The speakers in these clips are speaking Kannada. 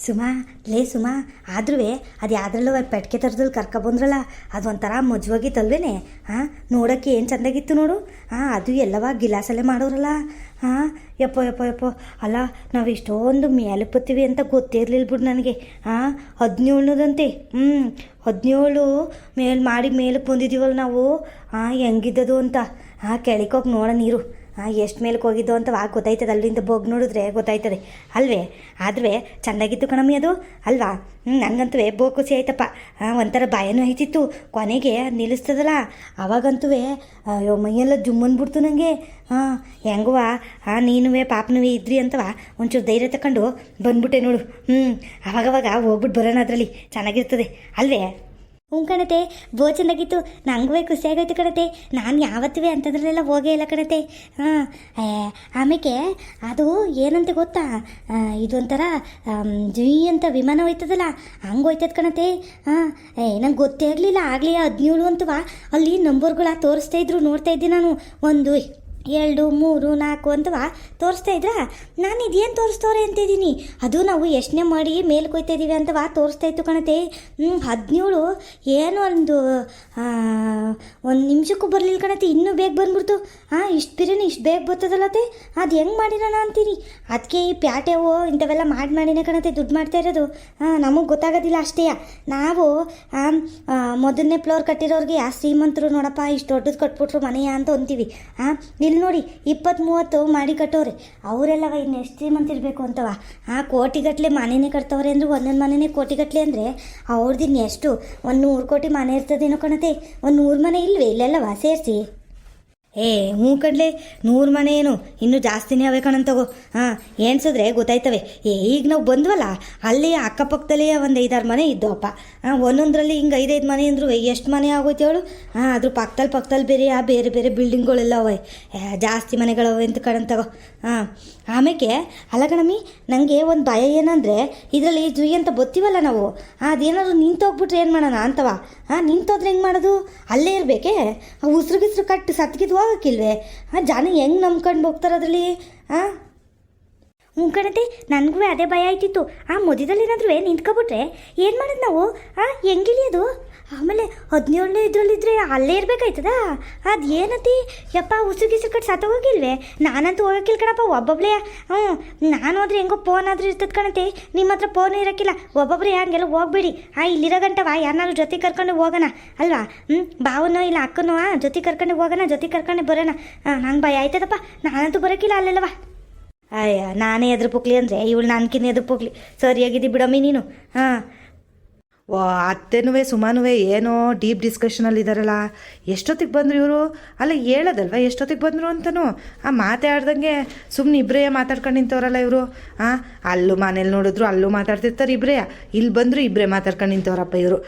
ಸುಮಾ ಲೇ ಸುಮಾ ಆದ್ರೂ ಅದು ಯಾವ್ದ್ರಲ್ಲೂ ಪೆಟ್ಕೆ ಥರದಲ್ಲಿ ಕರ್ಕೊಬಂದ್ರಲ್ಲ ಅದು ಒಂಥರ ಮಜ್ವಾಗಿತ್ತಲ್ವೇನೆ. ಹಾಂ, ನೋಡೋಕ್ಕೆ ಏನು ಚೆಂದಾಗಿತ್ತು ನೋಡು. ಹಾಂ, ಅದು ಎಲ್ಲವ ಗಿಲಾಸಲ್ಲೇ ಮಾಡೋರಲ್ಲ. ಹಾಂ, ಯಪ್ಪೋ ಯಪ್ಪೋ ಯಪ್ಪೋ, ಅಲ್ಲ ನಾವು ಇಷ್ಟೊಂದು ಮೇಲೆ ಬತ್ತೀವಿ ಅಂತ ಗೊತ್ತೇ ಇರಲಿಲ್ಲ ಬಿಡು ನನಗೆ. ಹಾಂ, 17ನದಂತೆ. 17 ಮಾಡಿ ಮೇಲಕ್ಕೆ ಬಂದಿದ್ದೀವಲ್ಲ ನಾವು. ಹಾಂ, ಹೆಂಗಿದ್ದದು ಅಂತ. ಹಾಂ, ಕೆಳಕ್ಕೆ ಹೋಗಿ ನೋಡೋ ನೀರು. ಹಾಂ, ಎಷ್ಟು ಮೇಲಕ್ಕೆ ಹೋಗಿದ್ದು ಅಂತ ಗೊತ್ತಾಯ್ತದೆ. ಅಲ್ಲಿಂದ ಬೋಗಿ ನೋಡಿದ್ರೆ ಗೊತ್ತಾಯ್ತದೆ ಅಲ್ವೇ. ಆದ್ರೆ ಚೆಂದಾಗಿತ್ತು ಕಣಮ್ಮಿ ಅದು ಅಲ್ವಾ. ನನಗಂತೂ ಬೋಗ್ ಖುಷಿ ಆಯ್ತಪ್ಪ. ಒಂಥರ ಭಯನೂ ಆಯ್ತಿತ್ತು. ಕೊನೆಗೆ ನಿಲ್ಲಿಸ್ತದಲ್ಲ ಅವಾಗಂತೂ ಅಯ್ಯೋ ಮೈಯೆಲ್ಲ ಜುಮ್ಮನ್ಬಿಡ್ತು ನನಗೆ. ಹಾಂ, ಹೆಂಗುವ ನೀನುವೇ ಪಾಪನುವೇ ಇದ್ರಿ ಅಂತವ ಒಂಚೂರು ಧೈರ್ಯ ತಗೊಂಡು ಬಂದ್ಬಿಟ್ಟೆ ನೋಡು. ಅವಾಗವಾಗ ಹೋಗ್ಬಿಟ್ಟು ಬರೋಣ, ಅದರಲ್ಲಿ ಚೆನ್ನಾಗಿರ್ತದೆ ಅಲ್ವೇ. ಕಣತೆ, ಬೋ ಚೆನ್ನಾಗಿತ್ತು. ನನಗೂ ಖುಷಿಯಾಗೋಯ್ತು ಕಣತೆ. ನಾನು ಯಾವತ್ತೂ ಅಂಥದ್ರಲ್ಲೆಲ್ಲ ಹೋಗೇ ಇಲ್ಲ ಕಣತೆ. ಹಾಂ, ಆಮೇಲೆ ಅದು ಏನಂತ ಗೊತ್ತಾ, ಇದೊಂಥರ ಜುಯಿ ಅಂತ ವಿಮಾನ ಹೋಯ್ತದಲ್ಲ ಹಂಗೆ ಹೋಯ್ತದ ಕಣತೆ. ಹಾಂ, ನಂಗೆ ಗೊತ್ತೇ ಆಗಲಿಲ್ಲ. ಆಗಲೇ 17 ಅಂತವ ಅಲ್ಲಿ ನಂಬರ್ಗಳ ತೋರಿಸ್ತಾ ಇದ್ರು. ನೋಡ್ತಾ ಇದ್ದೆ ನಾನು. 1 2 3 4 ಅಂತವ ತೋರಿಸ್ತಾ ಇದ್ರಾ. ನಾನು ಇದೇನು ತೋರಿಸ್ತವ್ರೆ ಅಂತಿದ್ದೀನಿ. ಅದು ನಾವು ಎಷ್ಟನೇ ಮಾಡಿ ಮೇಲೆ ಕೊಯ್ತಾ ಇದ್ದೀವಿ ಅಂತವ ತೋರಿಸ್ತಾ ಇತ್ತು ಕಣತೆ. 17 ಏನು ಒಂದು ನಿಮಿಷಕ್ಕೂ ಬರಲಿಲ್ಲ ಕಣತೆ. ಇನ್ನೂ ಬೇಗ ಬಂದ್ಬಿಡ್ತು. ಹಾಂ, ಇಷ್ಟು ಬಿರಿಯಾನಿ ಇಷ್ಟು ಬೇಗ ಬರ್ತದಲ್ಲತ್ತೆ. ಅದು ಹೆಂಗೆ ಮಾಡಿರೋಣ ಅಂತೀನಿ. ಅದಕ್ಕೆ ಈ ಪ್ಯಾಟೆವು ಇಂಥವೆಲ್ಲ ಮಾಡಿನೇ ಕಣತೆ ದುಡ್ಡು ಮಾಡ್ತಾ ಇರೋದು. ಹಾಂ, ನಮಗೆ ಗೊತ್ತಾಗೋದಿಲ್ಲ ಅಷ್ಟೇ. ನಾವು ಮೊದಲನೇ ಫ್ಲೋರ್ ಕಟ್ಟಿರೋರಿಗೆ ಶ್ರೀಮಂತರು ನೋಡಪ್ಪ ಇಷ್ಟು ದೊಡ್ಡದು ಕಟ್ಬಿಟ್ರು ಮನೆಯ ಅಂತ ಅಂತೀವಿ. ಹಾಂ, ಇಲ್ಲಿ ನೋಡಿ 20-30 ಮಾಡಿ ಕಟ್ಟೋರೆ ಅವರೆಲ್ಲವ ಇನ್ನು ಎಷ್ಟು ಶ್ರೀಮಂತಿರಬೇಕು ಅಂತವ. ಕೋಟಿಗಟ್ಟಲೆ ಮನೆಯೇ ಕಟ್ತವ್ರೆ ಅಂದ್ರೆ ಒಂದೊಂದು ಮನೆಯೇ ಕೋಟಿಗಟ್ಟಲೆ ಅಂದರೆ ಅವ್ರದ್ದು ಎಷ್ಟು 100 ಕೋಟಿ ಮನೆ ಇರ್ತದೇನೋ ಕಣತೆ. 100 ಮನೆ ಇಲ್ವೇ ಇಲ್ಲೆಲ್ಲವ ಸೇರಿಸಿ. ಕಡ್ಲೆ 100 ಮನೆ ಏನು ಇನ್ನೂ ಜಾಸ್ತಿನೇ ಅವೆ ಕಣಂತಗೋ. ಹಾಂ, ಎಣ್ಸಿದ್ರೆ ಗೊತ್ತಾಯ್ತವೆ. ಈಗ ನಾವು ಬಂದ್ವಲ್ಲ ಅಲ್ಲಿ ಅಕ್ಕಪಕ್ಕದಲ್ಲೇ ಒಂದು 5-6 ಮನೆ ಇದ್ದವಪ್ಪ. ಒಂದೊಂದರಲ್ಲಿ ಹಿಂಗೆ 5-5 ಮನೆ ಅಂದ್ರು ಎಷ್ಟು ಮನೆ ಆಗೋಯ್ತು ಹೇಳು. ಅದ್ರ ಪಕ್ಕದಲ್ಲಿ ಬೇರೆ ಬೇರೆ ಬೇರೆ ಬಿಲ್ಡಿಂಗ್ಗಳೆಲ್ಲ ಅವೆ. ಜಾಸ್ತಿ ಮನೆಗಳವೆ ಅಂತ ಕಣಂತಗೋ. ಆಮೇಲೆ ಅಲ್ಲ ಕಣಮ್ಮಿ, ನನಗೆ ಒಂದು ಭಯ ಏನಂದರೆ ಇದರಲ್ಲಿ ಜುಯಿ ಅಂತ ಬತ್ತೀವಲ್ಲ ನಾವು. ಅದೇನಾದ್ರು ನಿಂತೋಗ್ಬಿಟ್ರೆ ಏನು ಮಾಡೋಣ ಅಂತವ. ನಿಂತೋದ್ರೆ ಹೆಂಗೆ ಮಾಡೋದು? ಅಲ್ಲೇ ಇರಬೇಕೇ. ಉಸಿರು ಕಟ್ಟು ಸತ್ಗಿದ್ದು ಹೋಗೋಕ್ಕಿಲ್ವೇ? ಜನ ಹೆಂಗೆ ನಂಬ್ಕೊಂಡು ಹೋಗ್ತಾರೆ ಅದರಲ್ಲಿ. ಕಣತೆ, ನನಗೂ ಅದೇ ಭಯ ಆಯ್ತಿತ್ತು. ಮಧ್ಯದಲ್ಲಿ ಏನಾದರೂ ನಿಂತ್ಕೊಬಿಟ್ರೆ ಏನು ಮಾಡೋದು ನಾವು? ಹೆಂಗಿಳಿಯೋದು? ಆಮೇಲೆ 17 ಇದರಲ್ಲಿದ್ದರೆ ಅಲ್ಲೇ ಇರಬೇಕಾಯ್ತದ. ಅದು ಏನತಿ ಯಪ್ಪ, ಉಸಿರು ಕಟ್ಟು ಸತ್ತೋಗಿಲ್ವೇ? ನಾನಂತೂ ಹೋಗೋಕ್ಕಿಲ್ಲ ಕಣಪ್ಪ, ಒಬ್ಬೊಬ್ಳೇ. ನಾನು ಹೋದ್ರೆ ಹೆಂಗೋ ಫೋನ್ ಆದರೂ ಇರ್ತದೆ ಕಣತೆ. ನಿಮ್ಮ ಹತ್ರ ಫೋನ್ ಇರೋಕ್ಕಿಲ್ಲ. ಒಬ್ಬೊಬ್ಬರೇ ಹಂಗೆಲ್ಲ ಹೋಗ್ಬೇಡಿ. ಇಲ್ಲಿರೋ ಗಂಟವ ಯಾರನ್ನಾರು ಜೊತೆ ಕರ್ಕೊಂಡು ಹೋಗೋಣ ಅಲ್ವಾ. ಬಾವನೋ ಇಲ್ಲ ಅಕ್ಕನೋ ಜೊತೆ ಕರ್ಕೊಂಡು ಹೋಗೋಣ, ಜೊತೆ ಕರ್ಕೊಂಡು ಬರೋಣ. ನಂಗೆ ಭಯ ಆಯ್ತದಪ್ಪ, ನಾನಂತೂ ಬರೋಕ್ಕಿಲ್ಲ ಅಲ್ಲೆಲ್ಲವ. ನಾನೇ ಎದುರು ಪುಕ್ಲಿ ಅಂದರೆ ಇವಳು ನನ್ಕಿನ್ನ ಎದುರು ಪುಕ್ಲಿ. ಸರಿಯಾಗಿದ್ದಿ ಬಿಡಮ್ಮಿ ನೀನು. ಅತ್ತೆನೂ ಸುಮಾನು ಏನೋ ಡೀಪ್ ಡಿಸ್ಕಷನಲ್ಲಿದ್ದಾರಲ್ಲ. ಎಷ್ಟೊತ್ತಿಗೆ ಬಂದರು ಇವರು? ಅಲ್ಲ, ಹೇಳೋದಲ್ವ ಎಷ್ಟೊತ್ತಿಗೆ ಬಂದರು ಅಂತನೂ. ಮಾತಾಡ್ದಂಗೆ ಸುಮ್ಮನೆ ಇಬ್ಬರೇ ಮಾತಾಡ್ಕೊಂಡು ನಿಂತವ್ರಲ್ಲ ಇವರು. ಅಲ್ಲೂ ಮನೇಲಿ ನೋಡಿದ್ರು ಅಲ್ಲೂ ಮಾತಾಡ್ತಿರ್ತಾರೆ ಇಬ್ಬರೇ. ಇಲ್ಲಿ ಬಂದರು ಇಬ್ಬರೇ ಮಾತಾಡ್ಕೊಂಡು ನಿಂತವ್ರಪ್ಪ ಇವರು.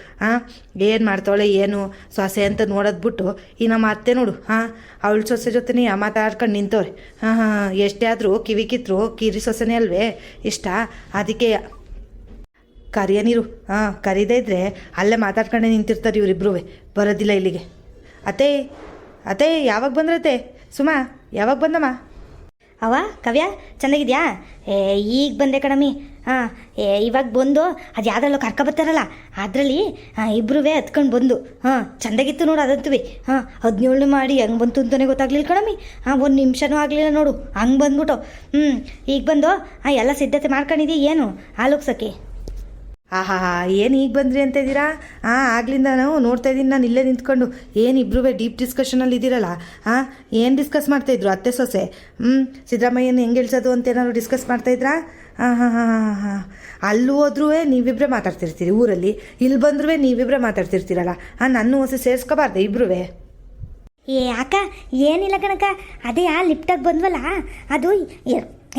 ಏನು ಮಾಡ್ತಾವಳೆ ಏನು ಸೊಸೆ ಅಂತ ನೋಡೋದು ಬಿಟ್ಟು ಈ ನಮ್ಮ ಅತ್ತೆ ನೋಡು. ಅವಳ ಸೊಸೆ ಜೊತೆನೇ ಮಾತಾಡ್ಕೊಂಡು ನಿಂತವ್ರೆ. ಎಷ್ಟೇ ಆದರೂ ಕಿವಿ ಕಿತ್ತರು ಕಿರಿ ಸೊಸೆನೇ ಅಲ್ವೇ ಇಷ್ಟ. ಅದಕ್ಕೆ ಕರಿಯ ನೀರು. ಕರೀದೇ ಇದ್ದರೆ ಅಲ್ಲೇ ಮಾತಾಡ್ಕೊಂಡೇ ನಿಂತಿರ್ತಾರೆ ಇವರಿಬ್ರೂ. ಬರೋದಿಲ್ಲ ಇಲ್ಲಿಗೆ. ಅತ್ತೆ ಯಾವಾಗ ಬಂದ್ರತ್ತೆ? ಸುಮಾ ಯಾವಾಗ ಬಂದಮ್ಮ? ಕವ್ಯ ಚೆನ್ನಾಗಿದ್ಯಾ? ಈಗ ಬಂದೆ ಕಣಮ್ಮಿ. ಇವಾಗ ಬಂದು ಅದು ಯಾವುದ್ರಲ್ಲೋ ಕರ್ಕೊಬರ್ತಾರಲ್ಲ ಅದರಲ್ಲಿ ಇಬ್ಬರೂ ಹತ್ಕೊಂಡು ಬಂದು. ಚೆಂದಾಗಿತ್ತು ನೋಡು ಅದಂತೂ. 17 ಮಾಡಿ ಹೆಂಗೆ ಬಂತು ಅಂತಲೇ ಗೊತ್ತಾಗ್ಲಿಲ್ಲ ಕಣಮ್ಮಿ. 1 ನಿಮಿಷನೂ ಆಗಲಿಲ್ಲ ನೋಡು, ಹಂಗೆ ಬಂದ್ಬಿಟ್ಟು. ಈಗ ಬಂದು ಎಲ್ಲ ಸಿದ್ಧತೆ ಮಾಡ್ಕೊಂಡಿದ್ದೀ ಏನು ಆಲೋಗ್ಸೋಕ್ಕೆ? ಏನು ಈಗ ಬಂದ್ರಿ ಅಂತ ಇದ್ದೀರಾ? ಆಗ್ಲಿಂದ ನಾವು ನೋಡ್ತಾ ಇದ್ದೀನಿ ನಾನು ಇಲ್ಲೇ ನಿಂತ್ಕೊಂಡು. ಏನು ಇಬ್ಬರೂ ಡೀಪ್ ಡಿಸ್ಕಷನಲ್ಲಿ ಇದ್ದೀರಲ್ಲ. ಏನು ಡಿಸ್ಕಸ್ ಮಾಡ್ತಾಯಿದ್ರು ಅತ್ತೆ ಸೊಸೆ? ಸಿದ್ದರಾಮಯ್ಯನ ಹೆಂಗೆ ಇಳಿಸೋದು ಅಂತ ಏನಾದ್ರು ಡಿಸ್ಕಸ್ ಮಾಡ್ತಾಯಿದ್ರಾ? ಅಲ್ಲೂ ಹೋದ್ರೂ ನೀವಿಬ್ಬರೇ ಮಾತಾಡ್ತಿರ್ತೀರಿ ಊರಲ್ಲಿ, ಇಲ್ಲಿ ಬಂದ್ರೂ ನೀವಿಬ್ಬರೇ ಮಾತಾಡ್ತಿರ್ತೀರಲ್ಲ. ನನ್ನ ಹೊಸ ಸೇರಿಸ್ಕೋಬಾರ್ದೆ ಇಬ್ಬರೂ? ಅಕ್ಕ ಏನಿಲ್ಲ ಕಣಕ್ಕ, ಅದೇ ಲಿಫ್ಟಾಗಿ ಬಂದ್ವಲ್ಲ ಅದು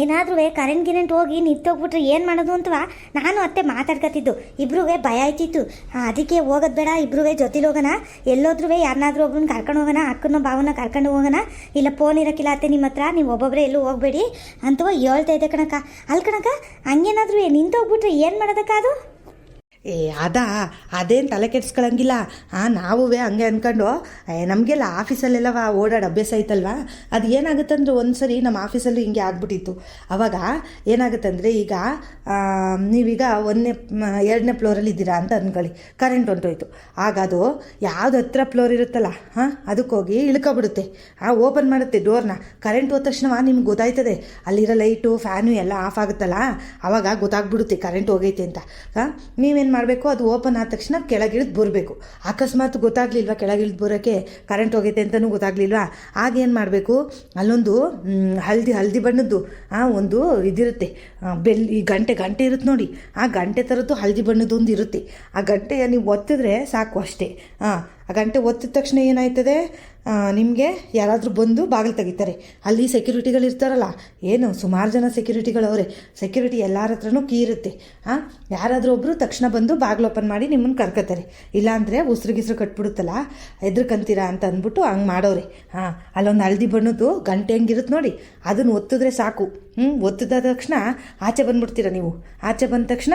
ಏನಾದರೂ ಕರೆಂಟ್ ಹೋಗಿ ನಿಂತೋಗ್ಬಿಟ್ರೆ ಏನು ಮಾಡೋದು ಅಂತವ ನಾನು ಅತ್ತೆ ಮಾತಾಡ್ಕೊತಿದ್ದು. ಇಬ್ಬರೂ ಭಯ ಆಯ್ತಿತ್ತು. ಅದಕ್ಕೆ ಹೋಗೋದು ಬೇಡ, ಇಬ್ಬರೂ ಜೊತೆಲಿ ಹೋಗೋಣ. ಎಲ್ಲೋದ್ರೂ ಯಾರನ್ನಾದ್ರೂ ಒಬ್ಬರನ್ನ ಕರ್ಕೊಂಡು ಹೋಗೋಣ, ಅಕ್ಕನ ಭಾವನ ಕರ್ಕೊಂಡು ಹೋಗೋಣ. ಇಲ್ಲ ಫೋನ್ ಇರೋಕ್ಕಿಲ್ಲ ಅತ್ತೆ ನಿಮ್ಮ ಹತ್ರ, ನೀವು ಒಬ್ಬೊಬ್ಬರೇ ಎಲ್ಲೂ ಹೋಗಬೇಡಿ ಅಂತವ ಹೇಳ್ತಾ ಇದ್ದೆ ಕಣಕ್ಕ. ಅಲ್ಲಿ ಕಣಕ್ಕ, ಹಂಗೇನಾದ್ರೂ ನಿಂತೋಗ್ಬಿಟ್ರೆ ಏನು ಮಾಡೋದಕ್ಕ ಅದು? ಏ ಅದೇನು ತಲೆ ಕೆಡ್ಸ್ಕೊಳಂಗಿಲ್ಲ. ನಾವೂ ಹಂಗೆ ಅಂದ್ಕೊಂಡು ನಮಗೆಲ್ಲ ಆಫೀಸಲ್ಲೆಲ್ಲ ಓಡಾಡೋ ಅಭ್ಯಾಸ ಐತಲ್ವ. ಅದು ಏನಾಗುತ್ತಂದ್ರೆ ಒಂದು ಸರಿ ನಮ್ಮ ಆಫೀಸಲ್ಲೂ ಹಿಂಗೆ ಆಗ್ಬಿಟ್ಟಿತ್ತು. ಆವಾಗ ಏನಾಗುತ್ತಂದರೆ ಈಗ ನೀವೀಗ 2ನೇ ಫ್ಲೋರಲ್ಲಿ ಇದ್ದೀರಾ ಅಂತ ಅಂದ್ಕೊಳ್ಳಿ, ಕರೆಂಟ್ ಹೊಂಟೋಯ್ತು. ಆಗ ಅದು ಯಾವ್ದು ಹತ್ರ ಫ್ಲೋರ್ ಇರುತ್ತಲ್ಲ ಅದಕ್ಕೋಗಿ ಇಳ್ಕೊಬಿಡುತ್ತೆ. ಓಪನ್ ಮಾಡುತ್ತೆ ಡೋರ್ನ. ಕರೆಂಟ್ ಹೋದ ತಕ್ಷಣ ನಿಮ್ಗೆ ಗೊತ್ತಾಯ್ತದೆ, ಅಲ್ಲಿರೋ ಲೈಟು ಫ್ಯಾನು ಎಲ್ಲ ಆಫ್ ಆಗುತ್ತಲ್ಲ, ಆವಾಗ ಗೊತ್ತಾಗ್ಬಿಡುತ್ತೆ ಕರೆಂಟ್ ಹೋಗೈತೆ ಅಂತ. ನೀವೇನು ಮಾಡಬೇಕು, ಅದು ಓಪನ್ ಆದ ತಕ್ಷಣ ಕೆಳಗಿಳಿದು ಬರಬೇಕು. ಅಕಸ್ಮಾತ್ ಗೊತ್ತಾಗ್ಲಿಲ್ವಾ ಕೆಳಗಿಳಿದು ಬರೋಕ್ಕೆ, ಕರೆಂಟ್ ಹೋಗೈತೆ ಅಂತಲೂ ಗೊತ್ತಾಗ್ಲಿಲ್ವಾ, ಆಗೇನು ಮಾಡಬೇಕು, ಅಲ್ಲೊಂದು ಹಳದಿ ಬಣ್ಣದ್ದು ಒಂದು ಇದಿರುತ್ತೆ, ಈ ಗಂಟೆ ಇರುತ್ತೆ ನೋಡಿ, ಆ ಗಂಟೆ ಥರದ್ದು ಹಳದಿ ಬಣ್ಣದ್ದು ಒಂದು ಇರುತ್ತೆ. ಆ ಗಂಟೆಯ ನೀವು ಒತ್ತಿದ್ರೆ ಸಾಕು ಅಷ್ಟೇ. ಆ ಗಂಟೆ ಒತ್ತಿದ ತಕ್ಷಣ ಏನಾಯ್ತದೆ, ನಿಮಗೆ ಯಾರಾದರೂ ಬಂದು ಬಾಗಿಲು ತೆಗಿತಾರೆ. ಅಲ್ಲಿ ಸೆಕ್ಯೂರಿಟಿಗಳಿರ್ತಾರಲ್ಲ, ಏನು ಸುಮಾರು ಜನ ಸೆಕ್ಯೂರಿಟಿಗಳವ್ರೆ. ಸೆಕ್ಯೂರಿಟಿ ಎಲ್ಲರ ಹತ್ರನೂ ಕೀ ಇರುತ್ತೆ. ಯಾರಾದರೂ ಒಬ್ಬರು ತಕ್ಷಣ ಬಂದು ಬಾಗಿಲು ಓಪನ್ ಮಾಡಿ ನಿಮ್ಮನ್ನು ಕರ್ಕೋತಾರೆ. ಇಲ್ಲಾಂದರೆ ಉಸಿರು ಕಟ್ಬಿಡುತ್ತಲ್ಲ, ಹೆದ್ರಕಂತೀರಾ ಅಂತ ಅಂದ್ಬಿಟ್ಟು ಹಂಗೆ ಮಾಡೋರೆ. ಅಲ್ಲೊಂದು ಹಳದಿ ಬಣ್ಣದ್ದು ಗಂಟೆ ಹೆಂಗಿರುತ್ತೆ ನೋಡಿ, ಅದನ್ನು ಒತ್ತಿದ್ರೆ ಸಾಕು. ಒತ್ತಿದ ತಕ್ಷಣ ಆಚೆ ಬಂದುಬಿಡ್ತೀರ ನೀವು. ಆಚೆ ಬಂದ ತಕ್ಷಣ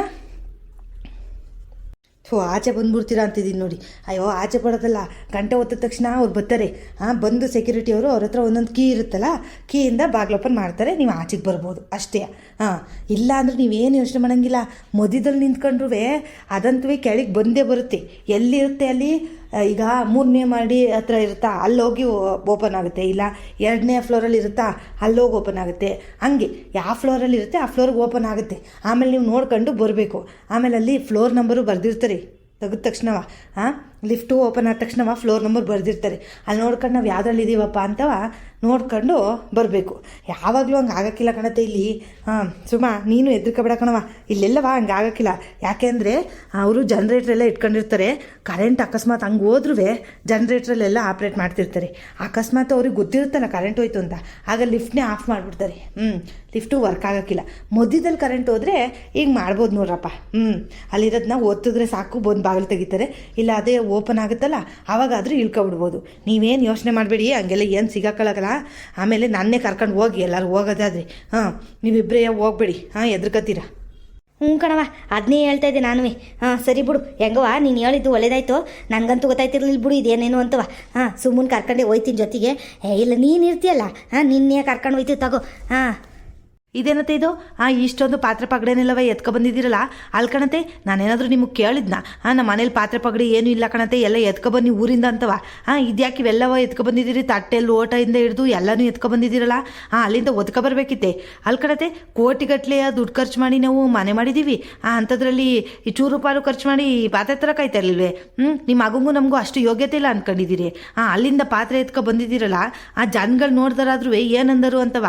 ಆಚೆ ಬಂದುಬಿಡ್ತೀರಾ ಅಂತಿದ್ದೀನಿ ನೋಡಿ. ಅಯ್ಯೋ, ಆಚೆ ಬರೋದಲ್ಲ, ಗಂಟೆ ಒತ್ತಿದ ತಕ್ಷಣ ಅವ್ರು ಬರ್ತಾರೆ. ಬಂದು ಸೆಕ್ಯೂರಿಟಿಯವರು ಅವ್ರ ಹತ್ರ ಒಂದೊಂದು ಕೀ ಇರುತ್ತಲ್ಲ, ಕೀಯಿಂದ ಬಾಗಿಲು ಓಪನ್ ಮಾಡ್ತಾರೆ, ನೀವು ಆಚೆಗೆ ಬರ್ಬೋದು ಅಷ್ಟೇ. ಇಲ್ಲ ಅಂದರೆ ನೀವೇನು ಯೋಚನೆ ಮಾಡೋಂಗಿಲ್ಲ. ಮಧ್ಯದಲ್ಲಿ ನಿಂತ್ಕೊಂಡ್ರೂ ಅದಂತೂ ಕೆಳಗೆ ಬಂದೇ ಬರುತ್ತೆ. ಎಲ್ಲಿರುತ್ತೆ ಅಲ್ಲಿ, ಈಗ 3ನೇ ಮಾಡಿ ಹತ್ರ ಇರುತ್ತಾ, ಅಲ್ಲೋಗಿ ಓಪನ್ ಆಗುತ್ತೆ. ಇಲ್ಲ 2ನೇ ಫ್ಲೋರಲ್ಲಿ ಇರುತ್ತಾ, ಅಲ್ಲೋಗಿ ಓಪನ್ ಆಗುತ್ತೆ. ಹಂಗೆ ಯಾವ ಫ್ಲೋರಲ್ಲಿ ಇರುತ್ತೆ ಆ ಫ್ಲೋರ್ಗೆ ಓಪನ್ ಆಗುತ್ತೆ. ಆಮೇಲೆ ನೀವು ನೋಡ್ಕೊಂಡು ಬರಬೇಕು. ಆಮೇಲೆ ಅಲ್ಲಿ ಫ್ಲೋರ್ ನಂಬರು ಬರೆದಿರ್ತಾರೆ ತೆಗೆದ ತಕ್ಷಣವ. ಲಿಫ್ಟು ಓಪನ್ ಆದ ತಕ್ಷಣವ ಫ್ಲೋರ್ ನಂಬರ್ ಬರೆದಿರ್ತಾರೆ. ಅಲ್ಲಿ ನೋಡ್ಕೊಂಡು ನಾವು ಯಾವುದ್ರಲ್ಲಿ ಇದ್ದೀವಪ್ಪ ಅಂತವ ನೋಡ್ಕೊಂಡು ಬರಬೇಕು. ಯಾವಾಗಲೂ ಹಂಗೆ ಆಗೋಕ್ಕಿಲ್ಲ ಕಣತ್ತೆ ಇಲ್ಲಿ. ನೀನು ಹೆದರ್ಕೊಬೇಡ ಕಣವ, ಇಲ್ಲೆಲ್ಲವ ಹಂಗೆ ಆಗೋಕ್ಕಿಲ್ಲ. ಯಾಕೆ ಅಂದರೆ ಅವರು ಜನ್ರೇಟ್ರೆಲ್ಲ ಇಟ್ಕೊಂಡಿರ್ತಾರೆ. ಕರೆಂಟ್ ಅಕಸ್ಮಾತ್ ಹಂಗೆ ಹೋದ್ರೂ ಜನ್ರೇಟ್ರಲ್ಲೆಲ್ಲ ಆಪ್ರೇಟ್ ಮಾಡ್ತಿರ್ತಾರೆ. ಅಕಸ್ಮಾತ್ ಅವ್ರಿಗೆ ಗೊತ್ತಿರುತ್ತಲ್ಲ ಕರೆಂಟ್ ಹೋಯ್ತು ಅಂತ, ಆಗ ಲಿಫ್ಟ್ನೇ ಆಫ್ ಮಾಡಿಬಿಡ್ತಾರೆ. ಲಿಫ್ಟು ವರ್ಕ್ ಆಗೋಕ್ಕಿಲ್ಲ. ಮಧ್ಯದಲ್ಲಿ ಕರೆಂಟ್ ಹೋದರೆ ಈಗ ಮಾಡ್ಬೋದು ನೋಡ್ರಪ್ಪ. ಅಲ್ಲಿರೋದನ್ನ ಒತ್ತಿದ್ರೆ ಸಾಕು, ಬಂದು ಬಾಗಿಲು ತೆಗಿತಾರೆ. ಇಲ್ಲ ಅದೇ ಓಪನ್ ಆಗುತ್ತಲ್ಲ, ಆವಾಗಾದರೂ ಇಳ್ಕೊಬಿಡ್ಬೋದು. ನೀವೇನು ಯೋಚನೆ ಮಾಡಬೇಡಿ, ಹಂಗೆಲ್ಲ ಏನು ಸಿಗಾಕೊಳ್ಳೋಲ್ಲ. ಆಮೇಲೆ ನನ್ನೇ ಕರ್ಕೊಂಡು ಹೋಗಿ, ಎಲ್ಲರೂ ಹೋಗೋದಾದ್ರೆ ನೀವಿಬ್ಬರೇ ಹೋಗ್ಬೇಡಿ, ಎದ್ರಕತ್ತೀರ. ಕಣವ, ಅದನ್ನೇ ಹೇಳ್ತಾ ಇದ್ದೆ ನಾನು. ಸರಿ ಬಿಡು, ಹೆಂಗವ ನೀನು ಹೇಳಿದ್ದು ಒಳ್ಳೇದಾಯ್ತು. ನನಗಂತೂ ಗೊತ್ತಾಯ್ತಿರ್ಲಿಲ್ಲ ಬಿಡು ಇದೇನೇನು ಅಂತವ. ಸುಮ್ಮನೆ ಕರ್ಕೊಂಡೆ ಹೋಯ್ತೀನಿ ಜೊತೆಗೆ. ಇಲ್ಲ ನೀನು ಇರ್ತೀಯಲ್ಲ, ನಿನ್ನೆ ಕರ್ಕೊಂಡು ಹೋಯ್ತೀವಿ ತಗೋ. ಇದೇನತ್ತೆ ಇದು? ಇಷ್ಟೊಂದು ಪಾತ್ರೆ ಪಗಡೆನೆಲ್ಲವ ಎತ್ಕೊಬಂದಿದ್ದೀರಲ್ಲ, ಅಲ್ಲಿ ಕಣತೆ ನಾನೇನಾದರೂ ನಿಮಗೆ ಕೇಳಿದ್ನ? ನಮ್ಮ ಮನೇಲಿ ಪಾತ್ರೆ ಪಗಡೆ ಏನೂ ಇಲ್ಲ ಕಣತೆ, ಎಲ್ಲ ಎತ್ಕೊಬನ್ನಿ ಊರಿಂದ ಅಂತವ. ಇದ್ಯಾಕೆ ಇವೆಲ್ಲವ ಎತ್ಕೊಬಂದಿದ್ದೀರಿ? ತಟ್ಟೆ ಲೋಟದಿಂದ ಹಿಡಿದು ಎಲ್ಲನೂ ಎತ್ಕೊಬಂದಿದ್ದೀರಲ್ಲ, ಅಲ್ಲಿಂದ ಒತ್ಕೊಬರ್ಬೇಕಿತ್ತೆ. ಅಲ್ಲಿ ಕಣತೆ ಕೋಟಿಗಟ್ಟಲೆ ದುಡ್ಡು ಖರ್ಚು ಮಾಡಿ ನಾವು ಮನೆ ಮಾಡಿದ್ದೀವಿ. ಅಂಥದ್ರಲ್ಲಿ ಈ ಚೂರು ಪಾಲು ಖರ್ಚು ಮಾಡಿ ಪಾತ್ರೆ ತರಕಾಯ್ತಾ ಇರಲಿಲ್ವೇ? ನಿಮ್ಮ ಮಗಂಗೂ ನಮಗೂ ಅಷ್ಟು ಯೋಗ್ಯತೆ ಇಲ್ಲ ಅಂದ್ಕೊಂಡಿದ್ದೀರಿ. ಅಲ್ಲಿಂದ ಪಾತ್ರೆ ಎತ್ಕೊಬಂದಿದ್ದೀರಲ್ಲ, ಆ ಜನಗಳು ನೋಡ್ದಾರಾದ್ರೂ ಏನಂದರು ಅಂತವ.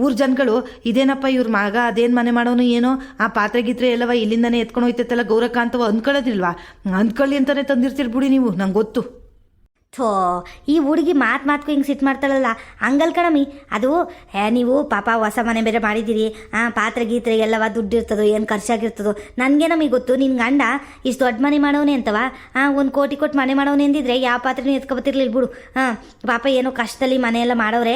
ಊರ ಜನಗಳು ಇದೇನಪ್ಪ ಇವ್ರ ಮಗ ಅದೇನು ಮನೆ ಮಾಡೋನು ಏನೋ, ಆ ಪಾತ್ರೆ ಗೀತ್ರೆ ಎಲ್ಲವ ಇಲ್ಲಿಂದನೇ ಎತ್ಕೊಂಡು ಹೋಯ್ತೈತಲ್ಲ ಗೌರಕ್ಕ ಅಂತವ ಅಂದ್ಕೊಳ್ಳೋದಿಲ್ವಾ? ಅಂದ್ಕೊಳ್ಳಿ ಅಂತಲೇ ತಂದಿರ್ತೀರಿ ಬಿಡಿ ನೀವು, ನಂಗೆ ಗೊತ್ತು. ಈ ಹುಡುಗಿ ಮಾತ್ಗೂ ಹಿಂಗೆ ಸಿಟ್ಟು ಮಾಡ್ತಾಳಲ್ಲ, ಹಂಗಲ್ ಕಣಮಿ. ಅದು ನೀವು ಪಾಪ ಹೊಸ ಮನೆ ಬೇರೆ ಮಾಡಿದ್ದೀರಿ, ಪಾತ್ರೆ ಗೀತ್ರೆ ಎಲ್ಲವ ದುಡ್ಡು ಇರ್ತದೋ ಏನು ಖರ್ಚಾಗಿರ್ತದೋ ನನಗೆ ನಮಗೆ ಗೊತ್ತು. ನಿನ್ನ ಗಂಡ ಇಷ್ಟು ದೊಡ್ಡ ಮನೆ ಮಾಡೋನೆ ಅಂತವ, 1 ಕೋಟಿ ಕೊಟ್ಟು ಮನೆ ಮಾಡೋನೆ ಅಂದಿದ್ರೆ ಯಾವ ಪಾತ್ರೆನೂ ಎತ್ಕೊಬತ್ತಿರ್ಲಿಲ್ಲ ಬಿಡು. ಪಾಪ ಏನೋ ಕಷ್ಟದಲ್ಲಿ ಮನೆಯೆಲ್ಲ ಮಾಡೋರೆ.